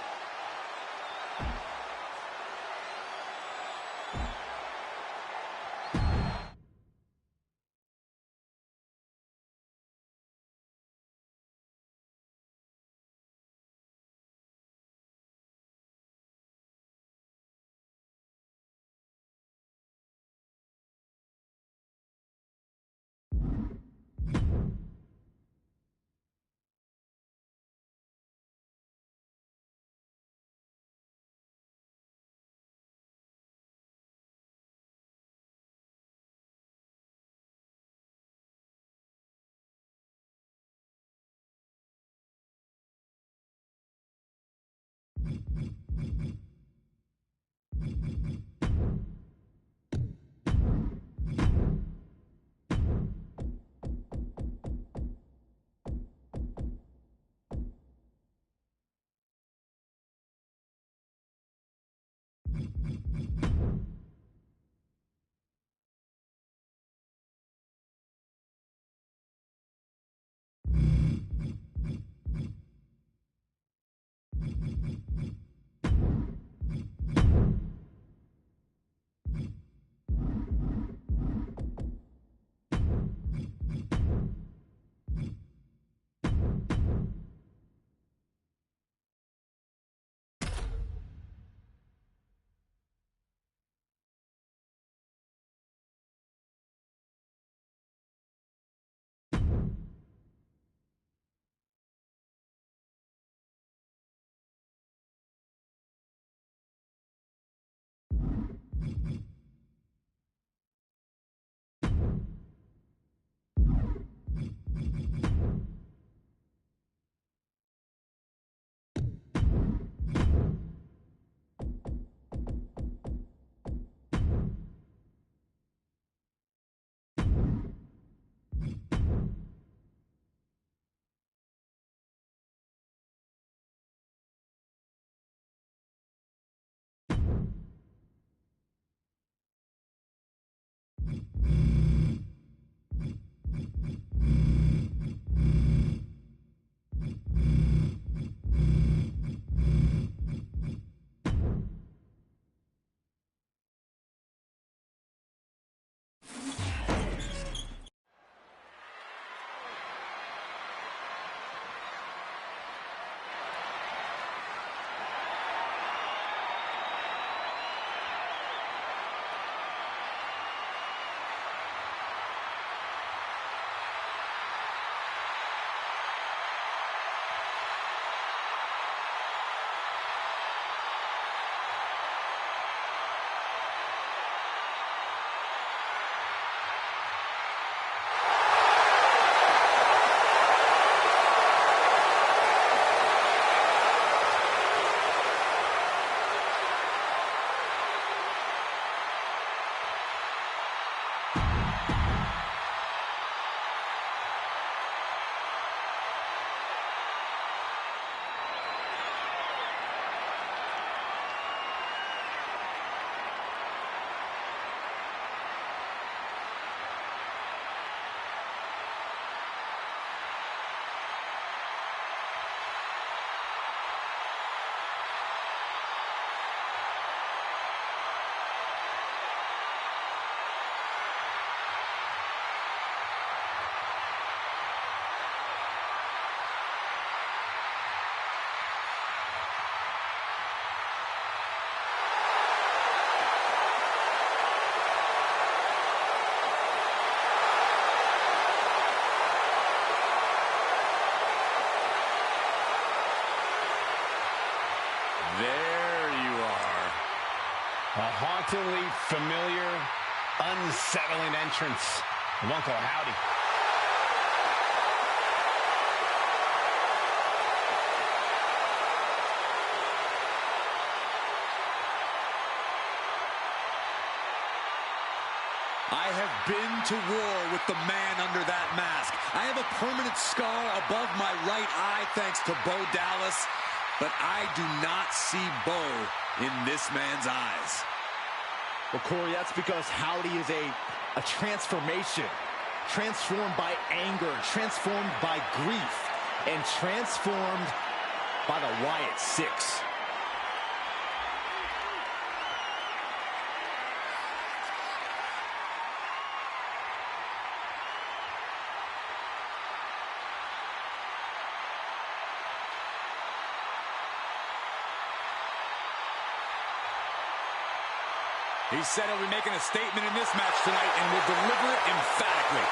A hauntingly familiar, unsettling entrance of Uncle Howdy. I have been to war with the man under that mask. I have a permanent scar above my right eye thanks to Bo Dallas, but I do not see Bo in this man's eyes. Well, Corey, that's because Howdy is a transformation. Transformed by anger, transformed by grief, and transformed by the Wyatt Six. He said he'll be making a statement in this match tonight and will deliver it emphatically.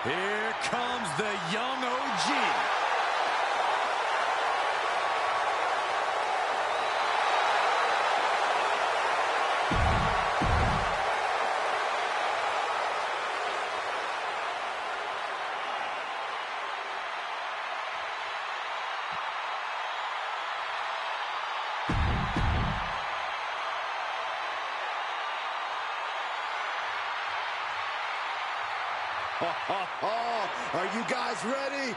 Here comes the young OG. Are you guys ready?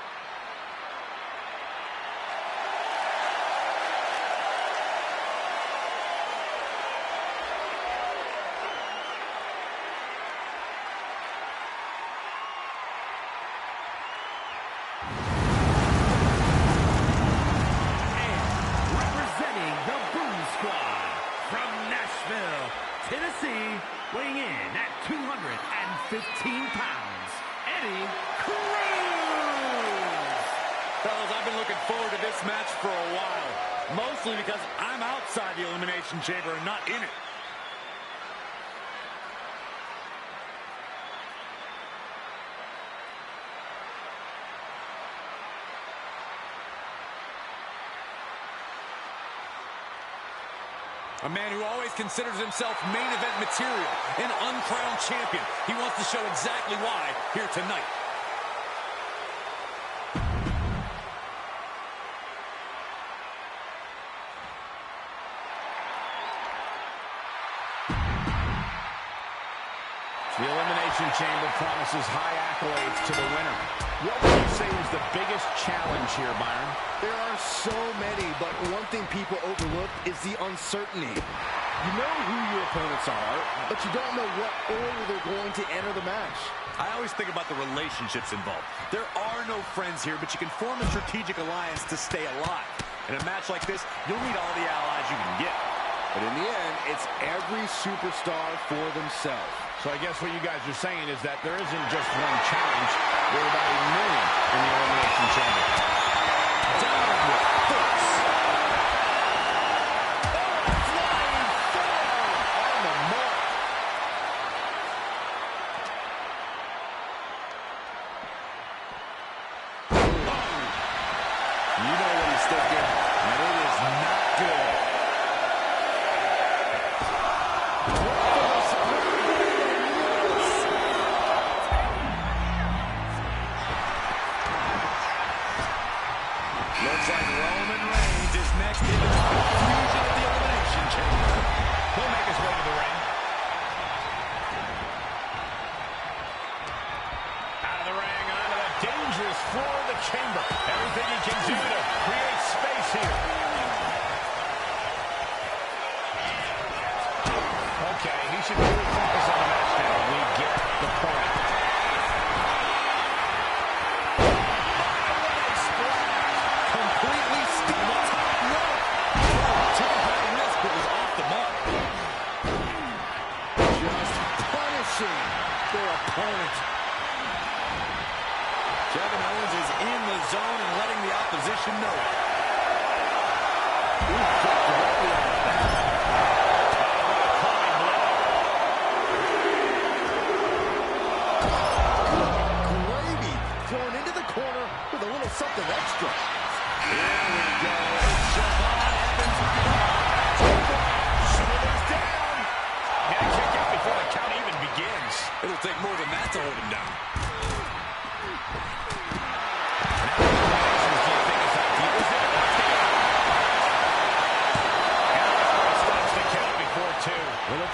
Representing the Boom Squad from Nashville, Tennessee, weighing in at 215 pounds, Eddie Cruz! Fellas, I've been looking forward to this match for a while. Mostly because I'm outside the Elimination Chamber and not in it. A man who always considers himself main event material, an uncrowned champion. He wants to show exactly why here tonight. The Elimination Chamber promises high accolades to the winner. What would you say is the biggest challenge here, Byron? There are so many, but one thing people overlook is the uncertainty. You know who your opponents are, but you don't know what order they're going to enter the match. I always think about the relationships involved. There are no friends here, but you can form a strategic alliance to stay alive. In a match like this, you'll need all the allies you can get. But in the end, it's every superstar for themselves. So I guess what you guys are saying is that there isn't just one challenge. There are about 1 million in the Elimination Chamber. Down with force. Flying forward on the mark. You know what he's thinking, and it is not good. Looks like Roman Reigns is next into the confusion of the Elimination Chamber. He'll make his way to the ring. Out of the ring, onto the dangerous floor of the chamber. Everything he can do to create space here. Okay, he should really focus on the match now. We get the point. Completely steam on top rope. Took a high risk, but was off the mark. Just punishing their opponent. Kevin Owens is in the zone and letting the opposition know it. Ooh, kick directly out of that.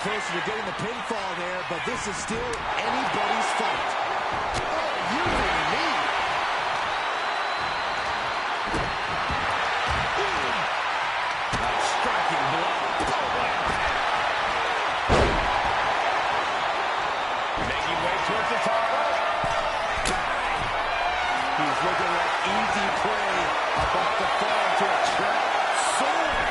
closer to getting the pinfall there, but this is still anybody's fight. Oh, using a knee. A striking blow. Making way towards the top rope. He's looking like easy prey, about to fall into a trap. Soaring.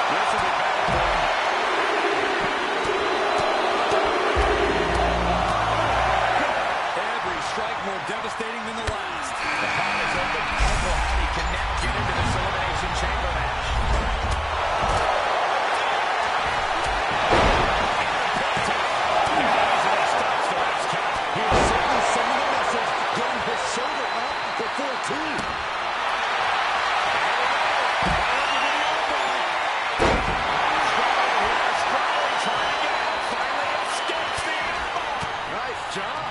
This will be bad for him. Every strike more devastating than the last. The pot is open. Uncle Howdy can now get into this Elimination Chamber match. Easily stops the last count. He's certainly sending a message, getting his shoulder up before two. Trying to get out. Finally escapes the elbow. Nice job.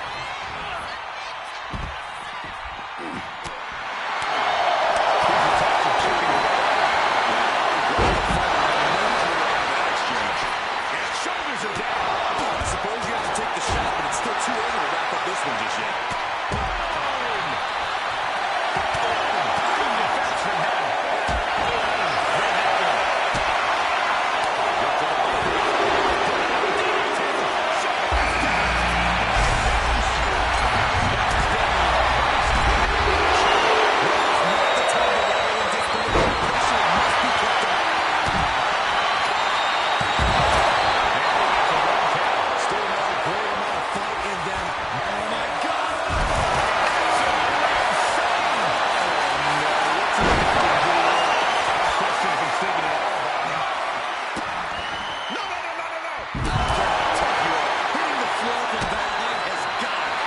His shoulders are down. I suppose you have to take the shot, but it's still too early to wrap up this one just yet. Defense from him. Still has a great amount of fight in them. Oh, my God. Questions and thinking it all about him. No. Hitting the floor from that height has got it.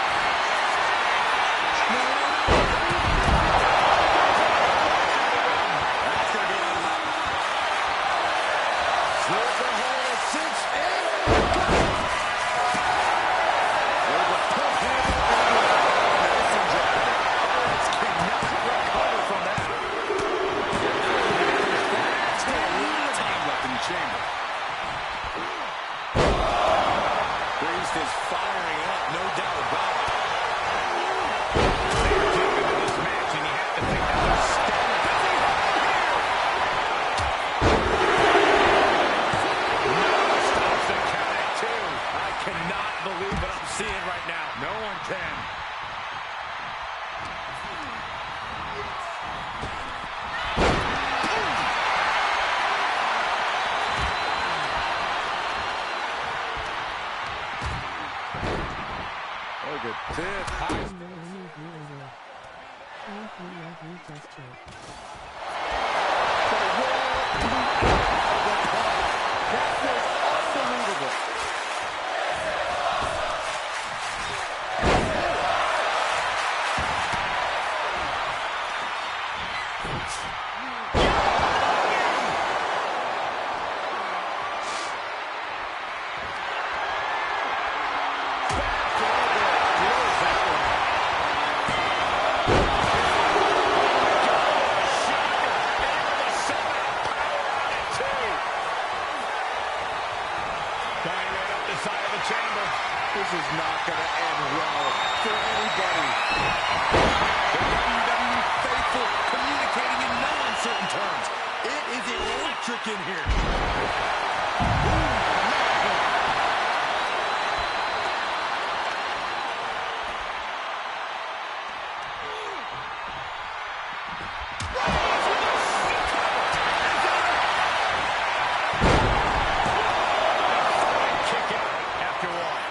That's going to be on top. Slip the hold of 6 and there's a pump handle on the medicine jar. Owens cannot recover from that. Still a lot of time left in the chamber. Priest is firing up, no doubt about it. They're deep into this match, and you have to think that's a step. Stops the count at 2. I cannot believe what I'm seeing right now. No one can. Look at this. That was unbelievable. This is not going to end well for anybody. The WWE faithful communicating in no uncertain terms. It is electric in here.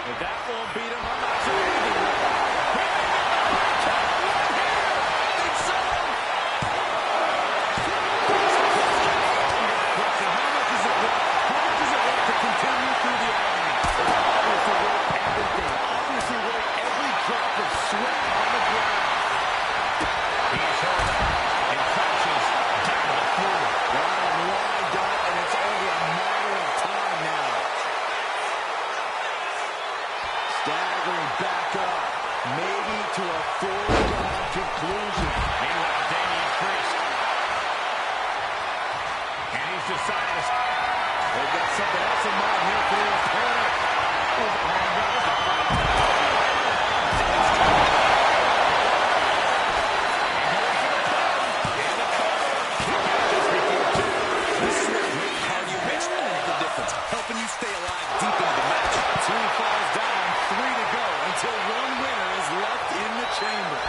If that won't beat him, I'm not sure anything will. Staggering back up, maybe to a foregone conclusion. Meanwhile, Damian Priest. And he's decided to... They've got something else in mind here for their opponent. This is where great cardio makes all the difference, helping you stay alive deep into the match. 2 falls down, 3 to go until one winner is left in the chamber.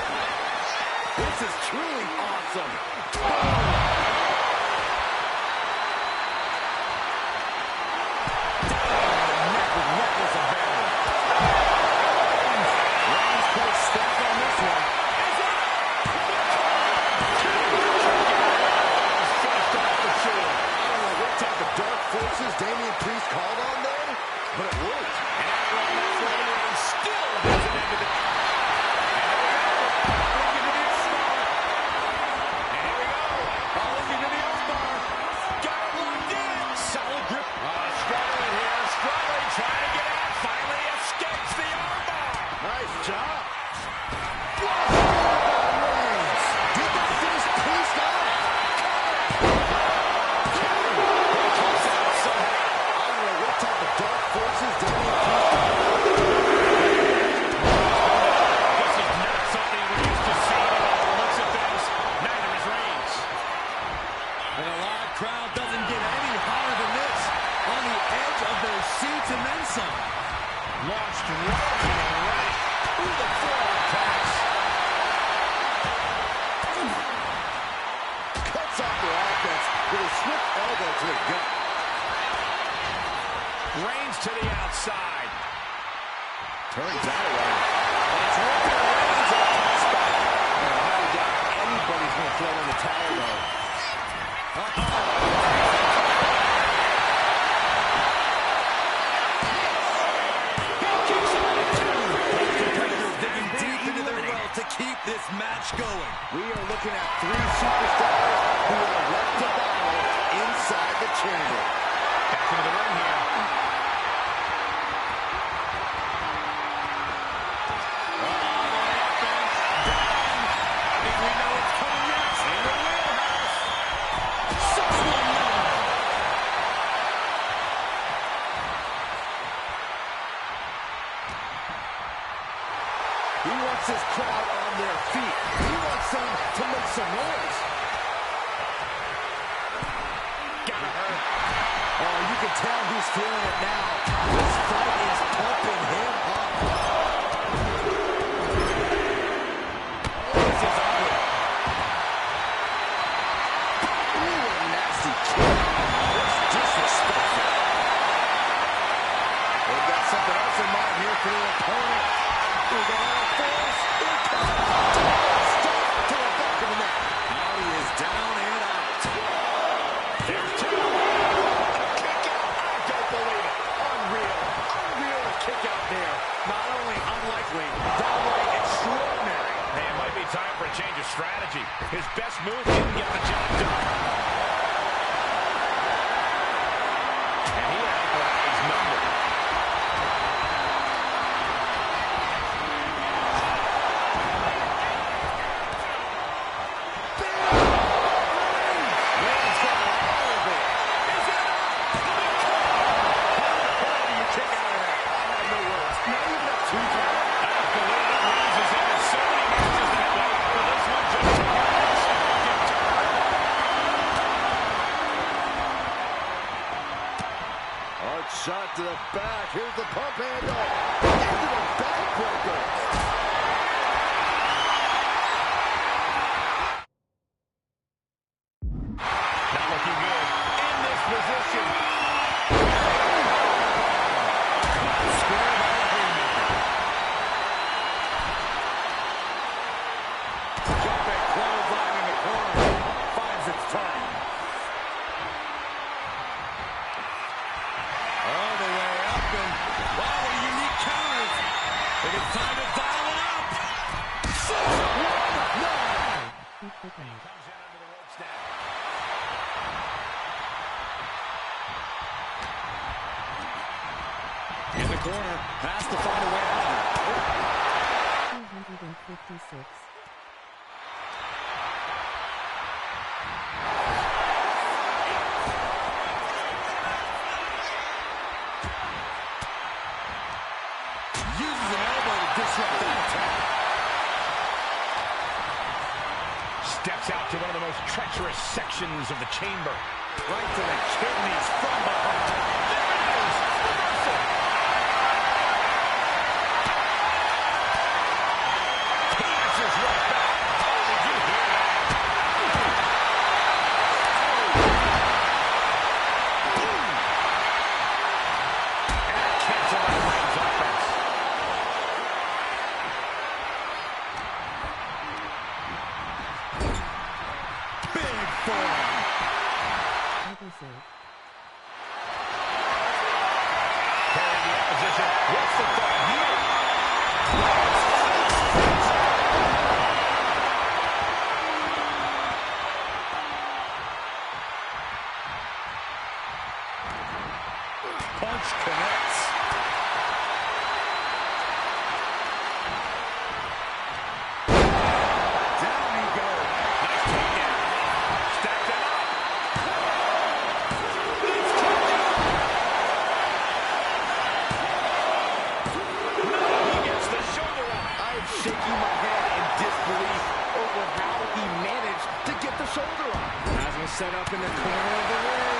This is truly awesome. Damian Priest called on there, but it worked. And after all that, Roman Reigns still has an end to the... Look into the X-Bar. And here we go. Oh, look into the X-Bar. Got it locked in. Solid grip. Struggling here. Struggling. Trying to get out. Finally escapes the armbar. Nice job. Reigns. Did that finish Priest out? Dark forces, Damian This is not something we're used to seeing at all. Looks at this. Neither is Reigns. And a live crowd doesn't get any hotter than this. On the edge of their seats and then some. Launched right through the forearm pass. Cuts off their offense with a swift elbow to the gut. Reigns to the outside. Turns that around. And it's working Reigns on the spot. I doubt anybody's going to throw in the towel, though. Digging deep into their well to keep this match going. We are looking at 3 superstars who are left to battle inside the chamber. Back into the ring here. He wants his crowd on their feet. He wants them to make some noise. Gotta hurt. Oh, you can tell he's feeling it now. This fight is pumping him up. This is ugly. Ooh, a nasty kick. That's disrespectful. They've got something else in mind here for their opponent. We're going to force. Here comes. Stop to the back of the neck. Now he is down and out. There's 2. Kick out. I don't believe it. Unreal. Unreal kick out there. Not only unlikely, downright extraordinary. Hey, it might be time for a change of strategy. His best move didn't get the job done. And he had Reigns numbered. Shot to the back. Here's the pump handle. Into the backbreaker. Not looking good in this position. Square by the haymaker. Jumping clothesline in the corner. Finds its target. All the way up and wow, what a unique counters. But it's time to dial it up. 6-1-9. Comes in under the ropes now. In the corner, has to find a way out. 256. Steps out to one of the most treacherous sections of the chamber. Right to the kidneys from behind. There it is! Reversal! He answers right back. Oh, did you hear that? Boom! And cancel out Reigns' offense. Big forearm. Carrying the opposition. What's the thought here? Punch connects. Down he goes. Nice takedown. Stacked it up. Shaking my head in disbelief over how he managed to get the shoulder up. Has him set up in the corner of the ring.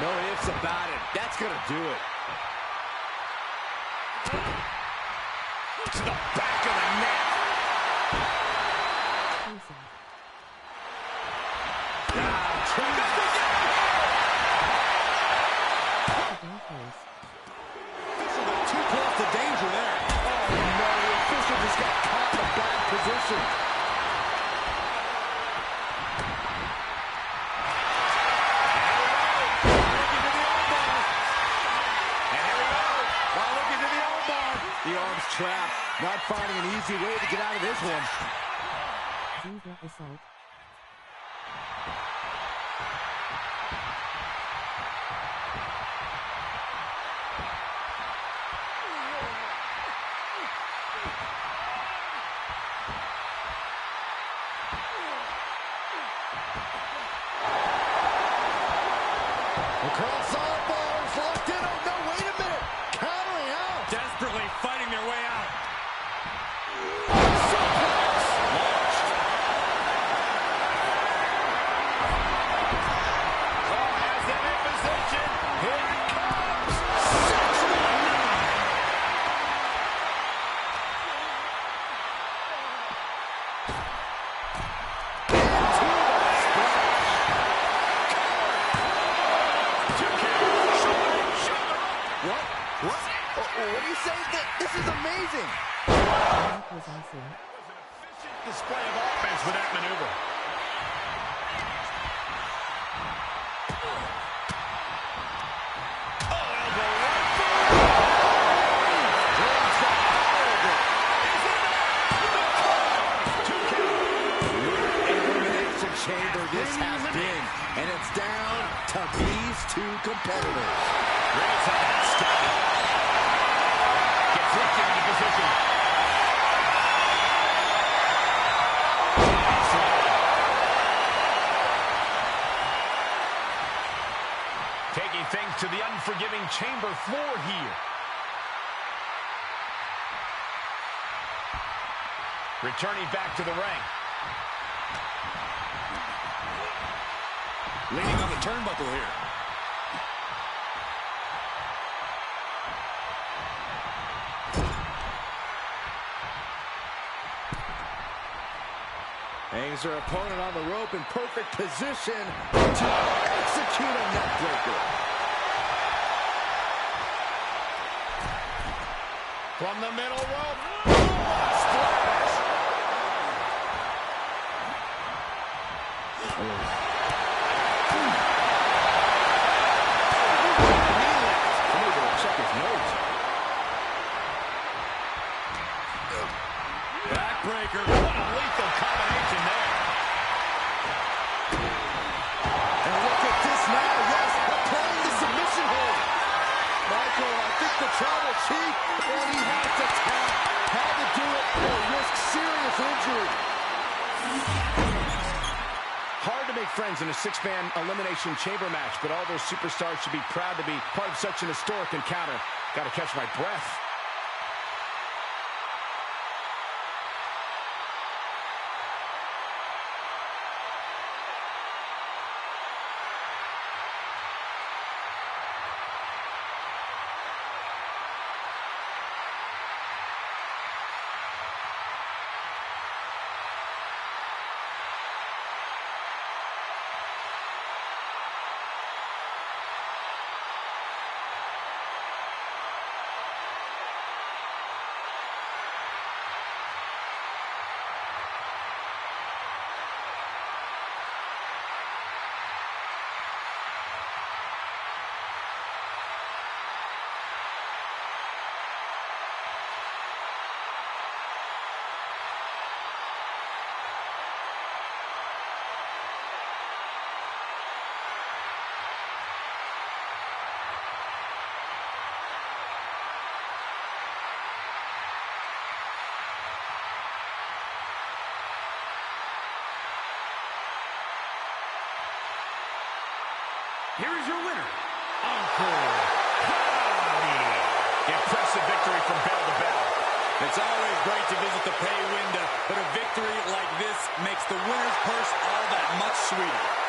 No ifs about it. That's gonna do it. To the back of the neck. Too close to danger there. Oh no, the official just got caught in a bad position. The arm's trapped. Not finding an easy way to get out of this one. Across all bars, locked in. Oh no, wait a minute. Countering out. Desperately fighting their way out. What do you say? This is amazing. That was an efficient display of offense with that maneuver. Oh, elbow right elimination chamber this has been, and it's down to these two competitors. Reigns had that started. Gets into position. Taking things to the unforgiving chamber floor here. Returning back to the ring. Leaning on the turnbuckle here. Hangs her opponent on the rope in perfect position to execute a neckbreaker. From the middle rope. Splash. Check his nose. Backbreaker. What a lethal combination there. And look at this now. Yes, applying the submission hold. Michael, I think the tribal chief, well, he had to tap, had to do it or risk serious injury. to make friends in a six-man elimination chamber match, but all those superstars should be proud to be part of such an historic encounter. Got to catch my breath. Here is your winner, Uncle Howdy. Impressive victory from bell to bell. It's always great to visit the pay window, but a victory like this makes the winner's purse all that much sweeter.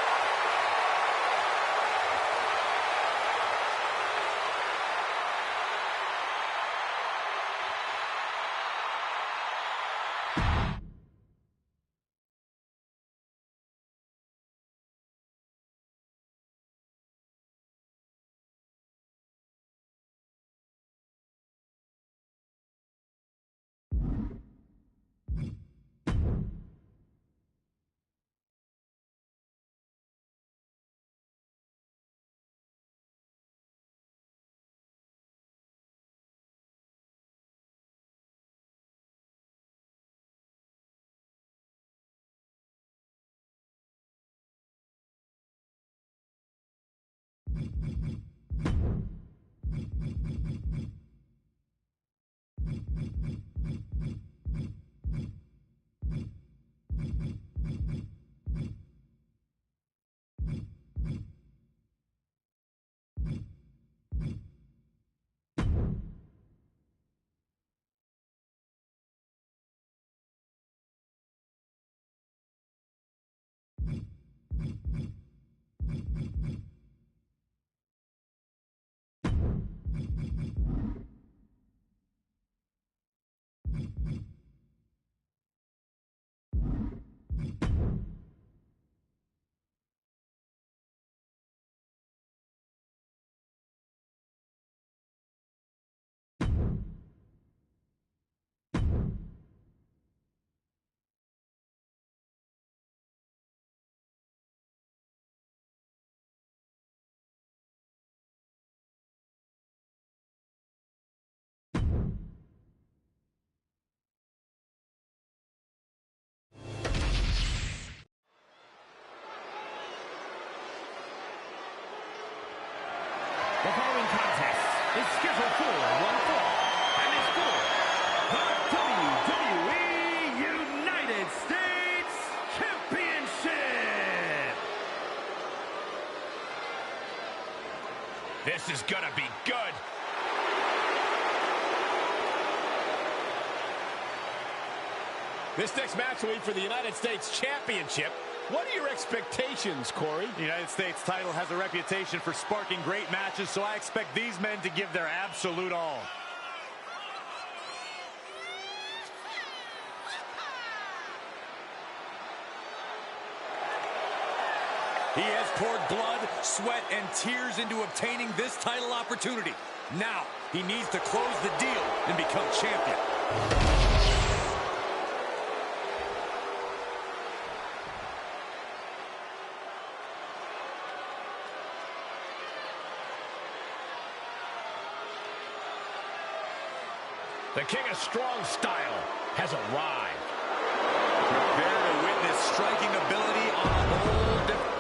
The following contest is scheduled for one fall, and is for the WWE United States Championship. This is gonna be good. This next match will be for the United States Championship. What are your expectations, Corey? The United States title has a reputation for sparking great matches, so I expect these men to give their absolute all. He has poured blood, sweat, and tears into obtaining this title opportunity. Now, he needs to close the deal and become champion. The King of Strong Style has arrived. Prepare to witness striking ability on a whole different...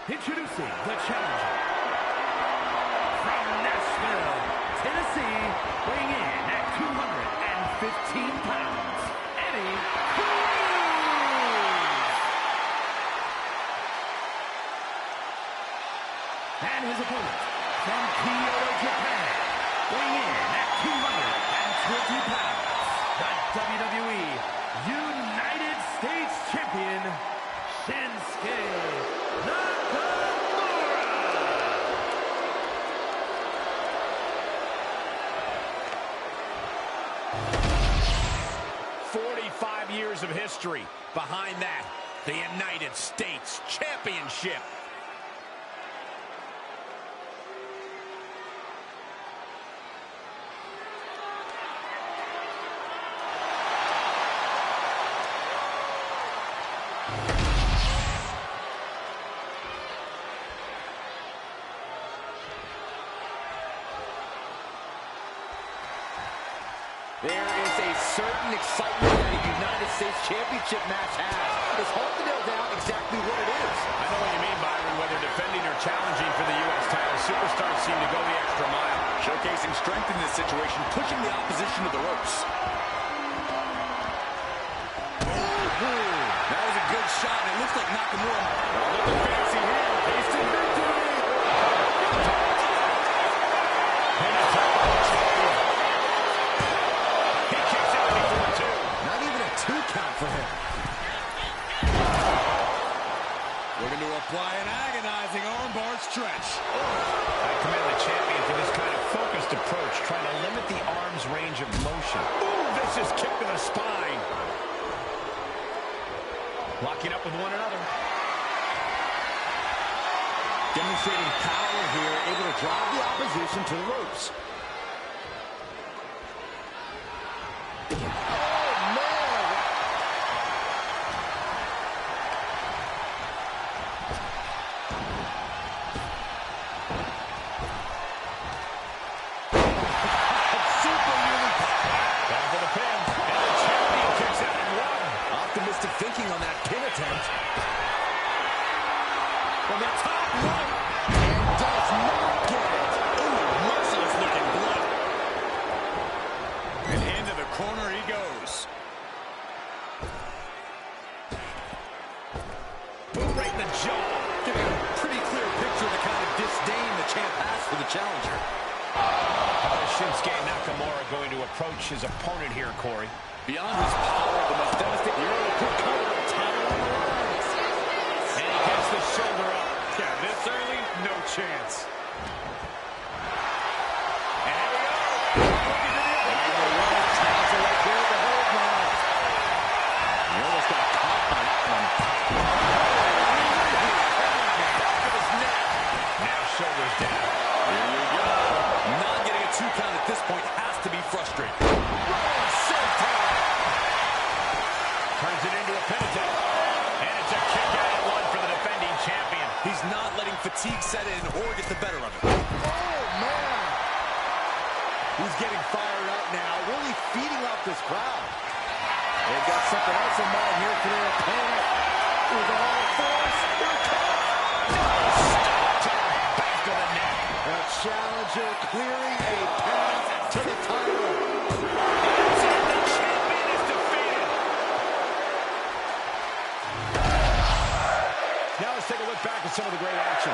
Introducing the challenger from Nashville, Tennessee, weighing in at 215 pounds, Eddie Cruz. And his opponent from Kyoto, Japan, weighing in at 220 pounds, the WWE United States Champion, Shinsuke Nakamura. 45 years of history. Behind that, the United States Championship. There is a certain excitement that a United States Championship match has. It's hard to nail down exactly what it is. I know what you mean, Byron. Whether defending or challenging for the U.S. title, superstars seem to go the extra mile. Showcasing strength in this situation, pushing the opposition to the ropes. That was a good shot, and it looks like Nakamura. Nothing fancy here. Tasted victory. For him. Looking to apply an agonizing armbar stretch. I commend the champion for this kind of focused approach, trying to limit the arm's range of motion. Ooh, vicious kick to the spine. Locking up with one another. Demonstrating power here, able to drive the opposition to the ropes. Thinking on that pin attempt. From the top right, and does not get it. Ooh, merciless looking blood. And into the corner he goes. Boom right in the jaw. Giving a pretty clear picture of the kind of disdain the champ has for the challenger. How is Shinsuke Nakamura going to approach his opponent here, Corey? Beyond his power, the most devastating could cover title on the line. And he gets the shoulder up. Yeah, this early, no chance. And here we go. Look at the He almost got caught by that one. back of his neck. Now shoulders down. Here you go. Not getting a 2 count at this point has to be frustrating. Turns it into a pin attempt. And it's a kick out at one for the defending champion. He's not letting fatigue set in or get the better of him. Oh, man. He's getting fired up now, really feeding off this crowd. They've got something else in mind here for their opponent. With all force, here it comes. To the back of the neck. The challenger clearing a path to the title. The champion is defeated. Now let's take a look back at some of the great action.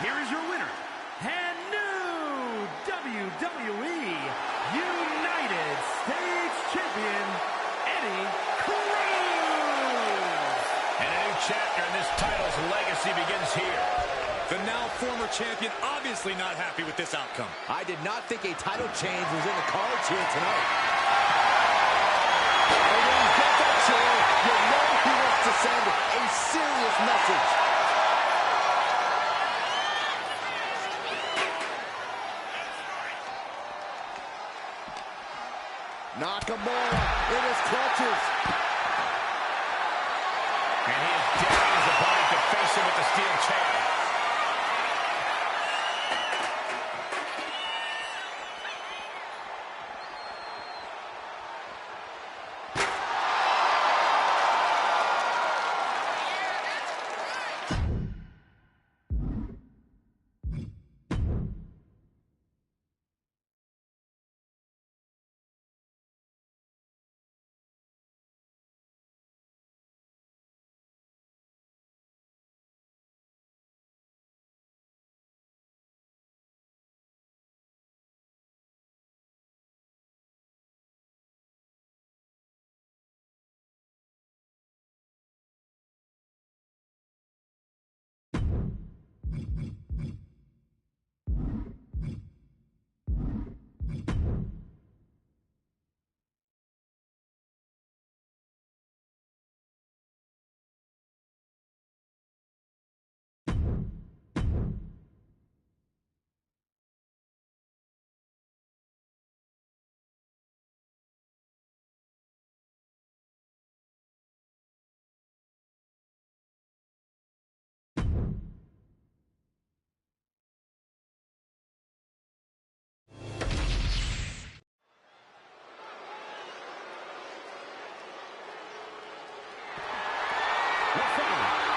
Here is your winner, and new WWE United States Champion, Eddie Cruz. And a new chapter in this title's legacy begins here. The now former champion obviously not happy with this outcome. I did not think a title change was in the cards here tonight. And when he's got that chair, you know he wants to send a serious message. Nakamura in his clutches. And he is daring his opponent to face him with the steel chair.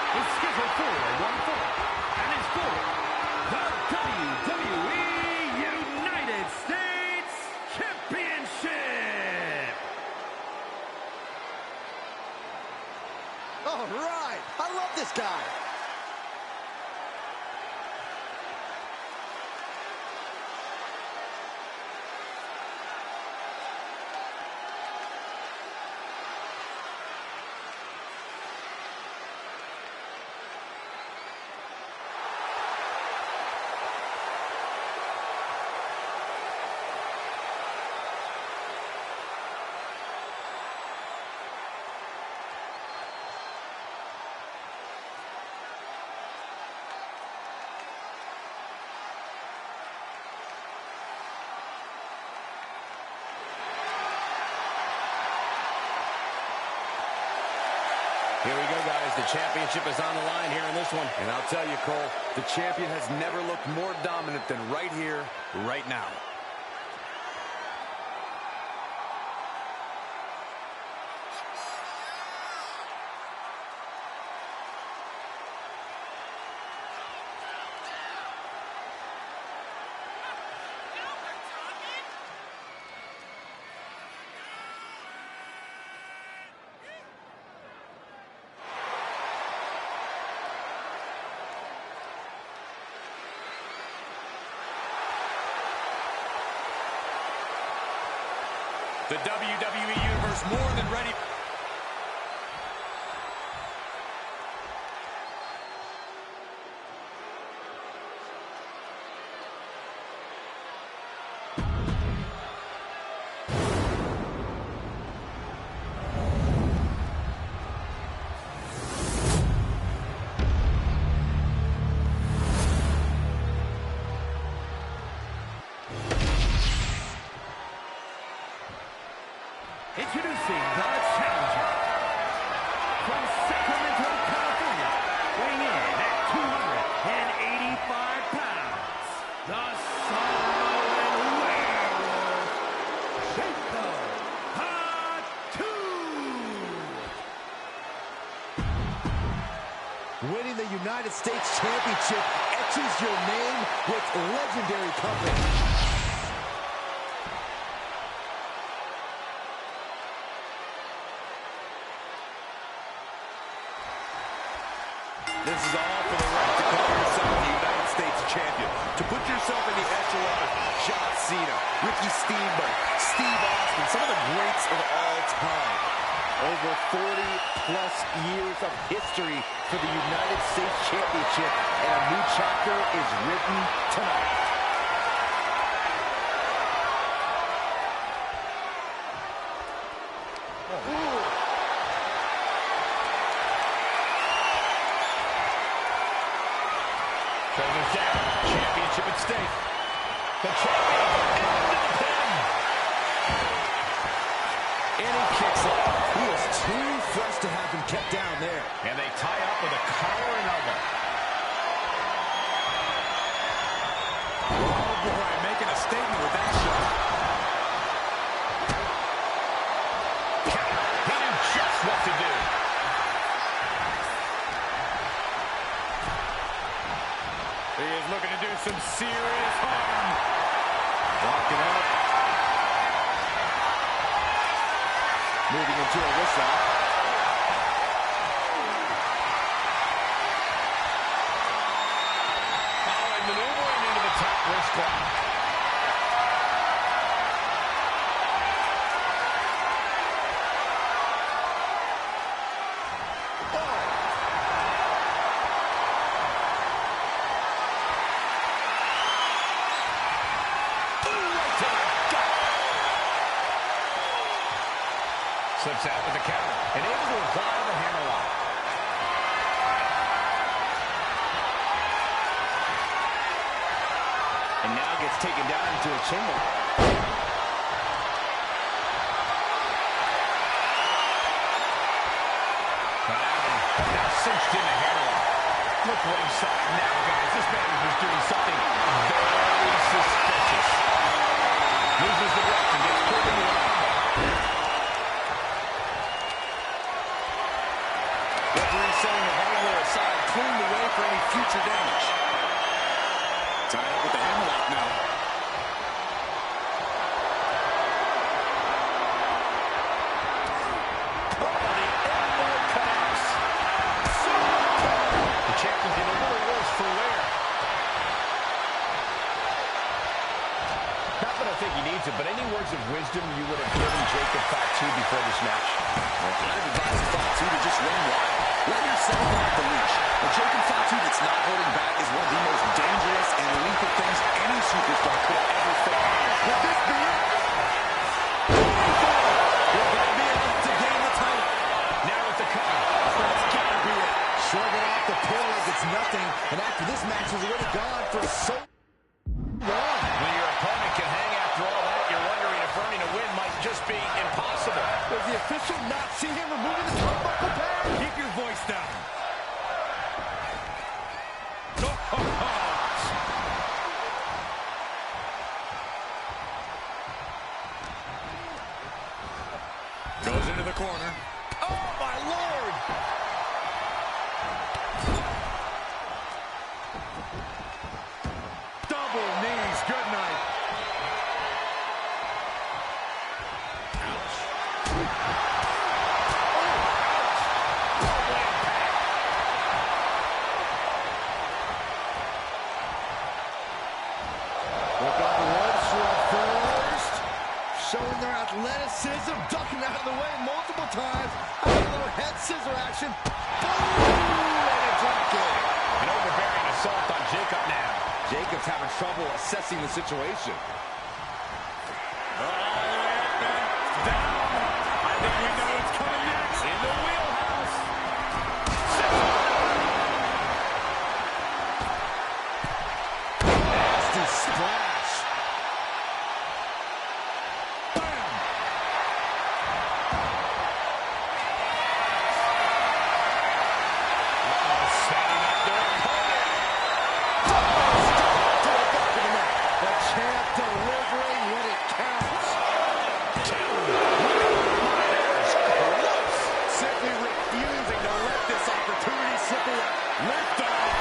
Is scheduled for one fall and is for the WWE United States Championship. All right, I love this guy. Here we go, guys. The championship is on the line here in this one. And I'll tell you, Cole, the champion has never looked more dominant than right here, right now. The WWE Universe more than ready. Introducing the challenger from Sacramento, California, weighing in at 285 pounds, the Samoan Werewolf, Jacob Fatu. Winning the United States Championship etches your name with legendary company. This is all for the right to call yourself the United States champion. To put yourself in the echelon of John Cena, Ricky Steamboat, Steve Austin, some of the greats of all time. Over 40-plus years of history for the United States Championship, and a new chapter is written tonight. Championship at stake. The champion into the pin. And he kicks out. He is too fresh to have him kept down there. And they tie up with a collar and elbow. Oh, boy, making a statement with that shot. He knew just what to do. He is looking to do some serious harm. Walking up. Moving into a wrist lock. Oh, and maneuvering into the top wrist lock. Slips out with the counter and able to apply the hammerlock. And now gets taken down into a chinlock. Now cinched in the hammerlock. Look what he saw now, guys. This man was doing something very suspicious. Loses the grip and gets pulled into an armbar. Referee setting the hardware aside, clearing the way for any future damage. Tied up with the hammerlock now. The champion did a little worse for wear. Not that I think he needs it, but any words of wisdom you would have given Jacob Fatu before this match? Well, I'd advise Fatu to just run wild. Let yourself off the leash. A Jacob Fatu that's not holding back is one of the most dangerous and lethal things any superstar could have ever faced. Could this be it? Will that be enough to gain the title? Now with the cover. That's gotta be it. Shrugging off the pin like it's nothing. And after this match has already gone for so long. When your opponent can hang after all that, you're wondering if earning a win might just be impossible. Does the official not see him removing the turnbuckle pad? Keep your voice down. Goes into the corner. Oh, my Lord! Double knees. Good night. Ouch. Look out the ropes for a first. Showing their athleticism, ducking out of the way multiple times. A little head scissor action. Boom! And a drop kick. An overbearing assault on Jacob now. Jacob's having trouble assessing the situation. Down. I think we know what's coming next. In the wheelhouse. Nasty splash. Bam! Setting up their opponent. To the back of the neck. The champ delivering when it counts. Simply refusing to let this opportunity slip away. Lift off.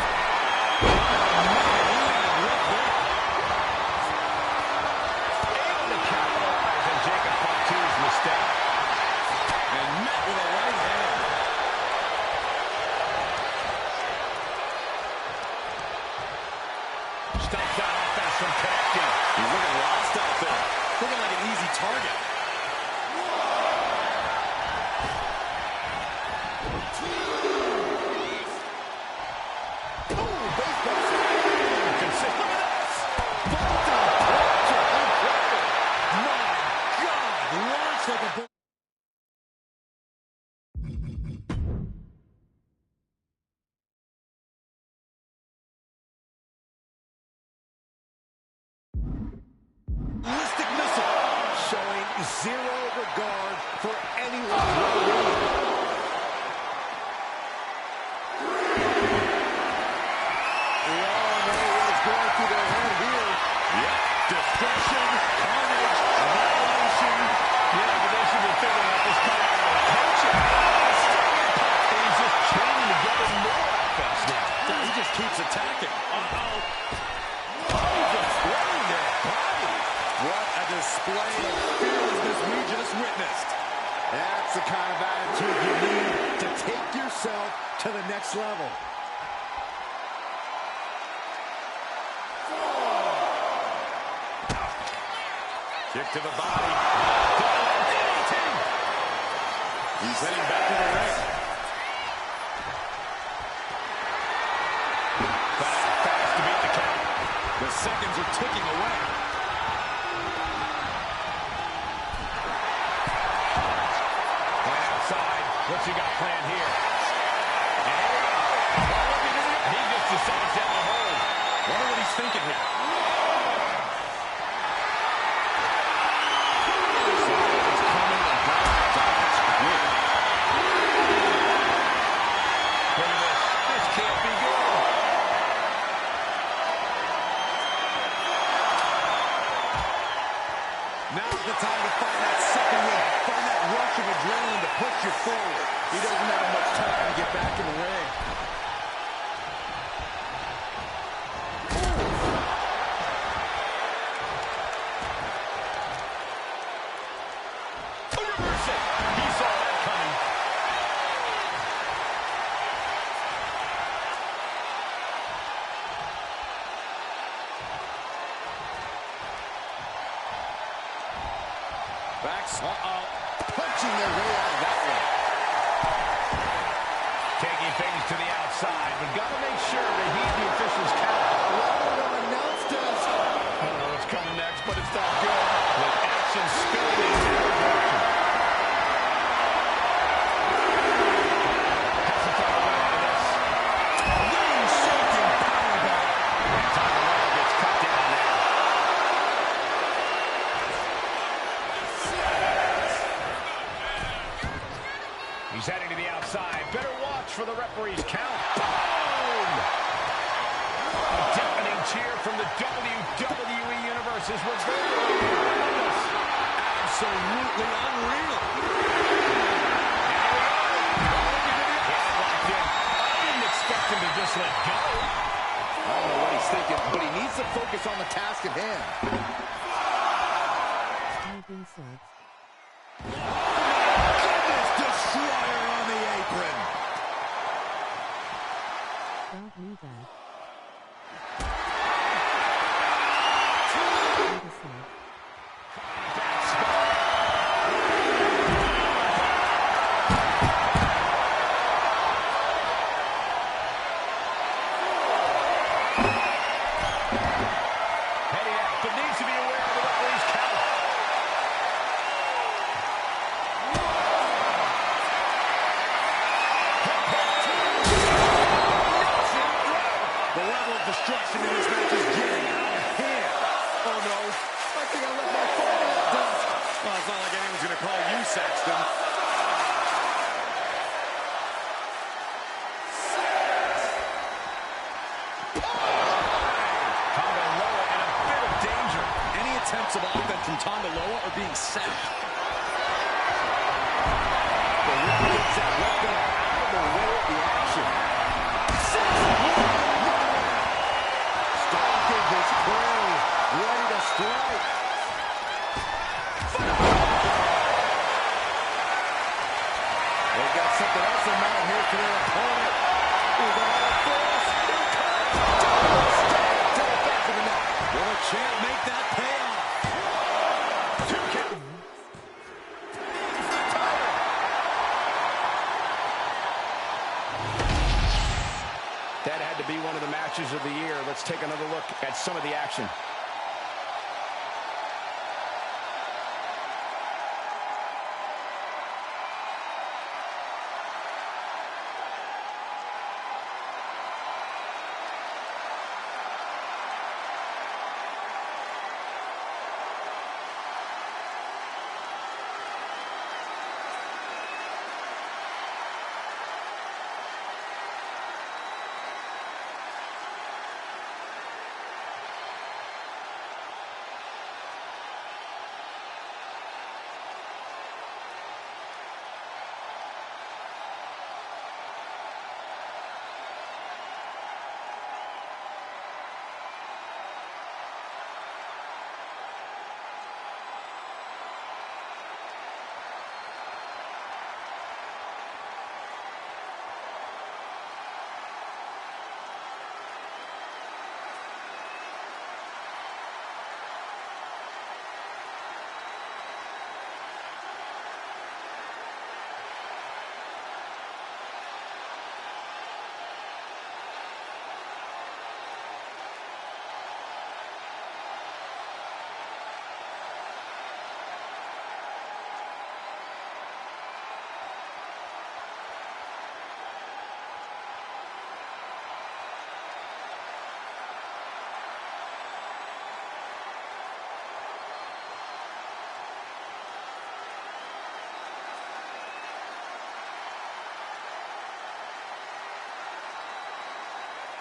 Able to capitalize on Jacob Fatu's mistake. And met with a right hand. Stops that offense from connecting. He's looking lost out there. Looking like an easy target. zero regard for anyone's well-being. We all know what is going through their head here. Yep. Destruction, carnage, annihilation. Yeah, but they should be figuring out this kind of coaching. And he's just chaining together more offense now. Yeah, he just keeps attacking. Uh-oh. He's exploding their body. What a display of fearlessness we just witnessed. That's the kind of attitude you need to take yourself to the next level. Kick to the body. He's heading back to the ring. Fast to beat the count. The seconds are ticking away. Right outside. What's he got planned here? And he just decides to have a hold. Wonder what he's thinking here. Now's the time to find that second win. Find that rush of adrenaline to push you forward. He doesn't have much time to get back in the ring. Reversal. He saw that coming. Backs. Punching their way out of that one. Taking things to the outside, but got to make sure to heed the official's count. Announced us. I don't know what's coming next, but it's not good. With action spilling in their direction. Has to find a way out of this. Ring-shaking powerbomb. And Tyler gets cut down there. He's heading to the outside. Better watch for the referee's count. Boom! A deafening cheer from the WWE Universe is reverberating around us. Absolutely unreal. I didn't expect him to just let go. I don't know what he's thinking, but he needs to focus on the task at hand. Goodness, destroyer on the apron. Heading out, but needs to be aware of the referee's count. The level of destruction in this match is getting out of hand. Oh no, I think I let my phone out. Well, it's not like anyone's going to call you Saxton. Tongaloa in a bit of danger. Any attempts of offense from Tongaloa are being sapped. The referee gets that weapon out of the way of the action. Stoppage is closed, ready to strike. They've got something else in mind here for their opponent. With all force, to the back of the neck. Will the champ make that payoff? That had to be one of the matches of the year. Let's take another look at some of the action.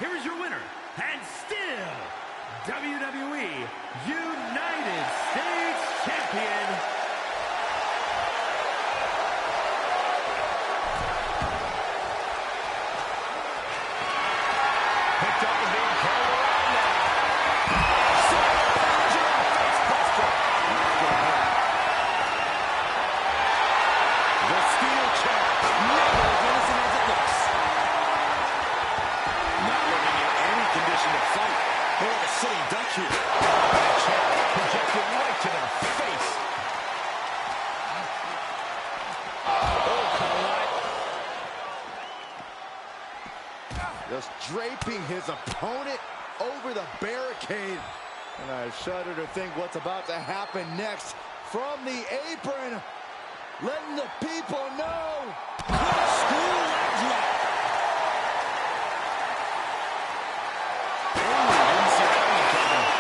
here is your winner, and still WWE United States Champion, picked up and being carried around now. Face buster. The steel chair, never as innocent as it looks. Not looking in any condition to fight. They're like a sitting duck here. That chair projected right to their face. Just draping his opponent over the barricade. And I shudder to think what's about to happen next. From the apron, letting the people know. School leg drop.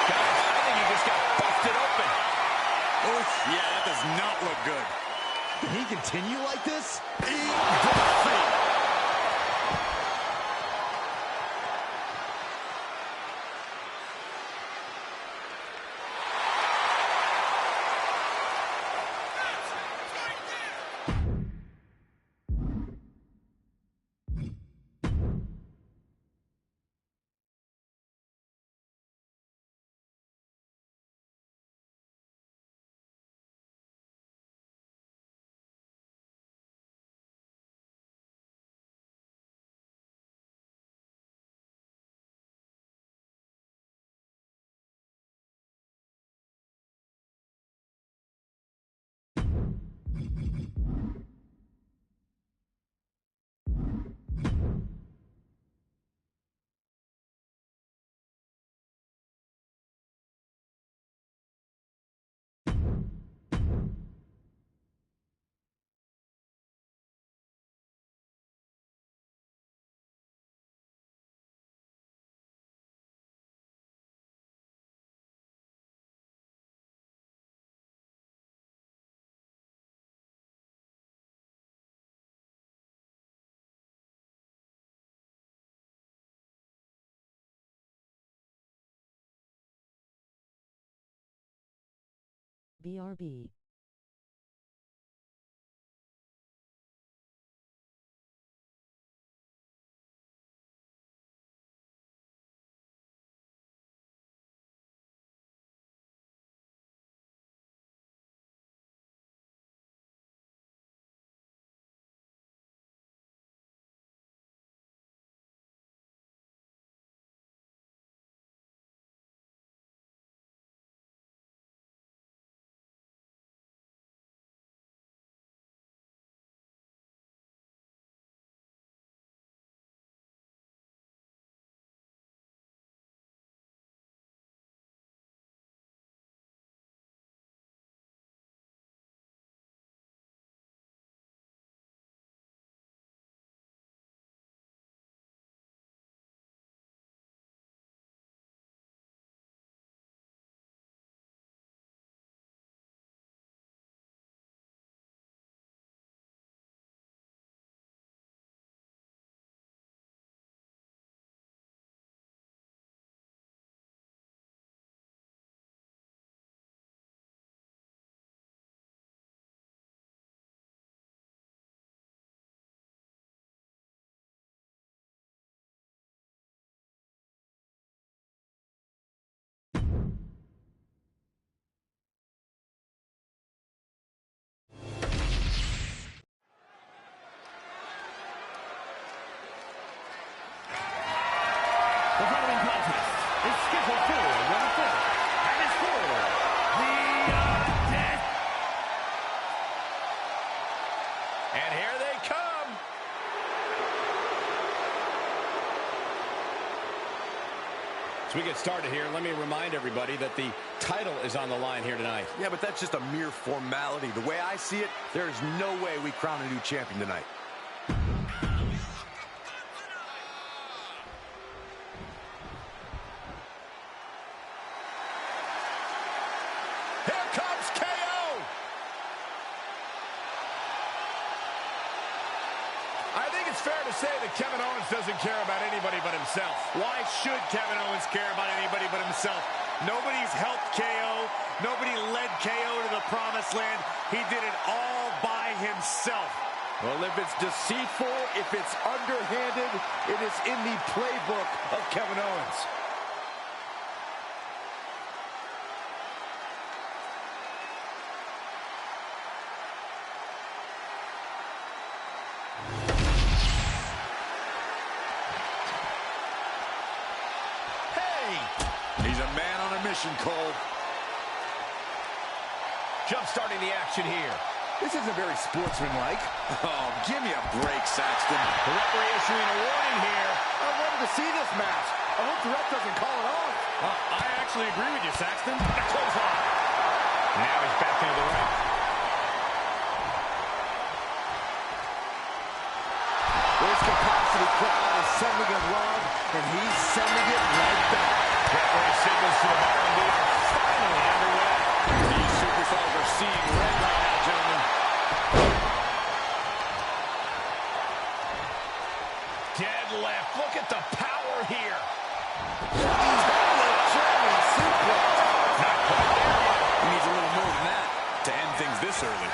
Guys, I think he just got busted open. Oof, yeah, that does not look good. Can he continue like this? BRB. The following contest is scheduled for one fall, and is for the death. And here they come. As we get started here, let me remind everybody that the title is on the line here tonight. Yeah, but that's just a mere formality. The way I see it, there is no way we crown a new champion tonight. Here comes KO. I think it's fair to say that Kevin Owens doesn't care about anybody but himself. Why should Kevin Owens care about anybody but himself? Nobody's helped KO. Nobody led KO to the promised land. He did it all by himself. Well, if it's deceitful, if it's underhanded, it is in the playbook of Kevin Owens. He's a man on a mission, Cole. Jump-starting the action here. This isn't very sportsmanlike. Oh, give me a break, Saxton. The referee issuing a warning here. I wanted to see this match. I hope the ref doesn't call it off. I actually agree with you, Saxton. A clothesline. Now he's back into the ring. This capacity crowd is sending him love, and he's sending it right back. Referee signals to the bar, and we are finally underway. These superstars are seeing red right now, gentlemen. Dead left. Look at the power here. He's got a German suplex. Not quite there yet. He needs a little more than that to end things this early.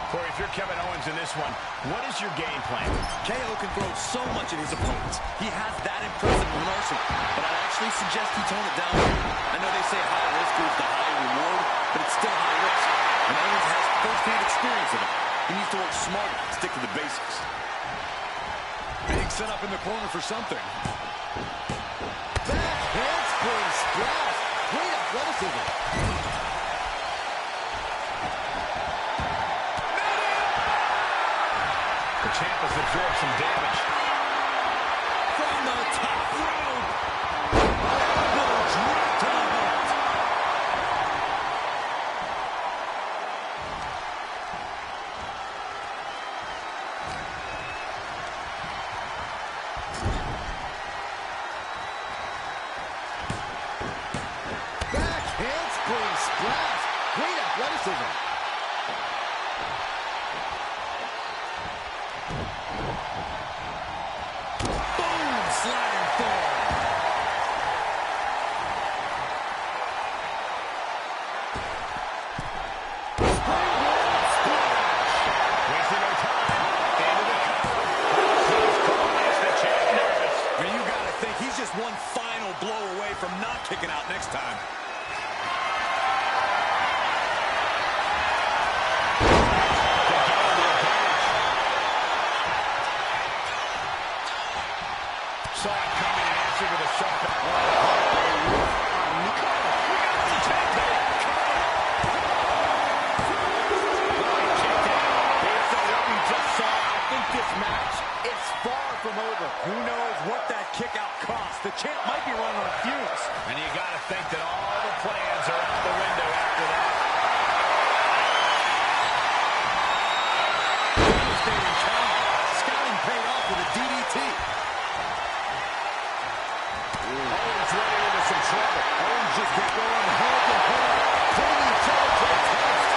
Corey, if you're Kevin Owens in this one, what is your game plan? KO can throw so much at his opponents. He has that impressive of an arsenal. But I'd actually suggest he tone it down here. I know they say high risk is the high reward, but it's still high risk. And Owens has first-hand experience of it. He needs to work smarter, stick to the basics. Being set up in the corner for something. Back handspring splash. Great athleticism. The champ has absorbed some damage. From the top rope. Little drop to the heart. Back handspring splash. Great athleticism. Boom! Sliding forward. Wasting no time. Into the cover. He's Cole makes the champ nervous. I mean, you gotta think he's just one final blow away from not kicking out next time. Saw it coming and answered with a sharp This match is far from over. Who knows what that kick out cost? The champ might be running on fumes. And you got to think that all the plans are out the window after that. Devastating counter. Scouting paid off with a DDT. Owens running into some trouble. Owens just kept going hand to hand, putting each other to the test.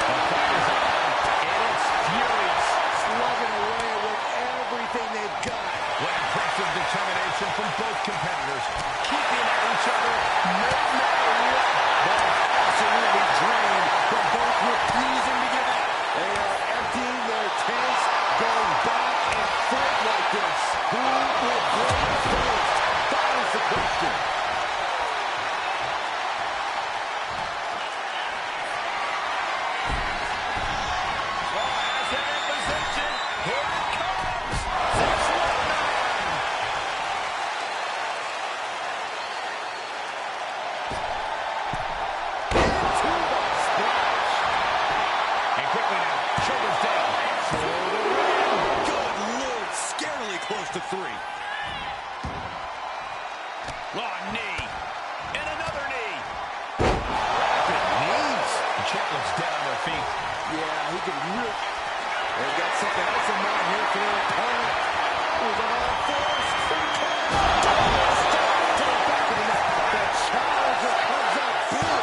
The fight is on, and it's furious. Slugging away with everything they've got. What impressive determination from both competitors. Keeping at each other, no matter what. Both absolutely drained, but both refusing to give up. They are emptying their tanks, going back and forth like this. Who will break first? That is the question. As they're in position, here it comes. 619. Into the splash. And quickly now, shoulders down. For the win. Good Lord, scarily close to 3. Oh, knee. And another knee. Rapid knees. The champ looks dead on their feet. Yeah, he could really... They've got something else in mind here for their opponent. Who's on all fours. Step to the back of the net. The challenger comes up big.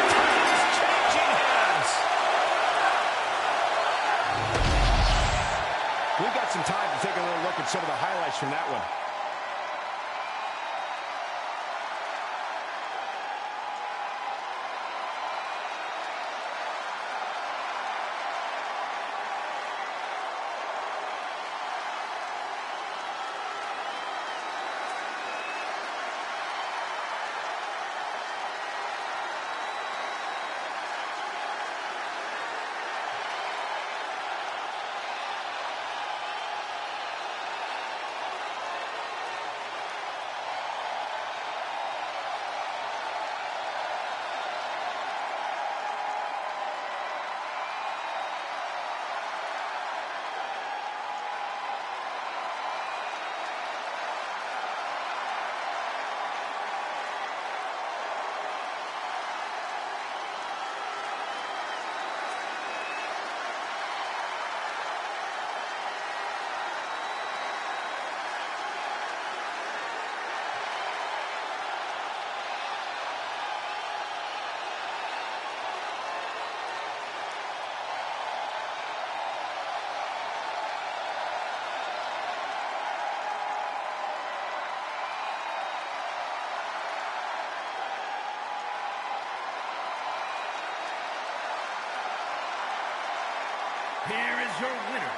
Time is changing hands. We got some time to take a little look at some of the highlights from that one. Here is your winner,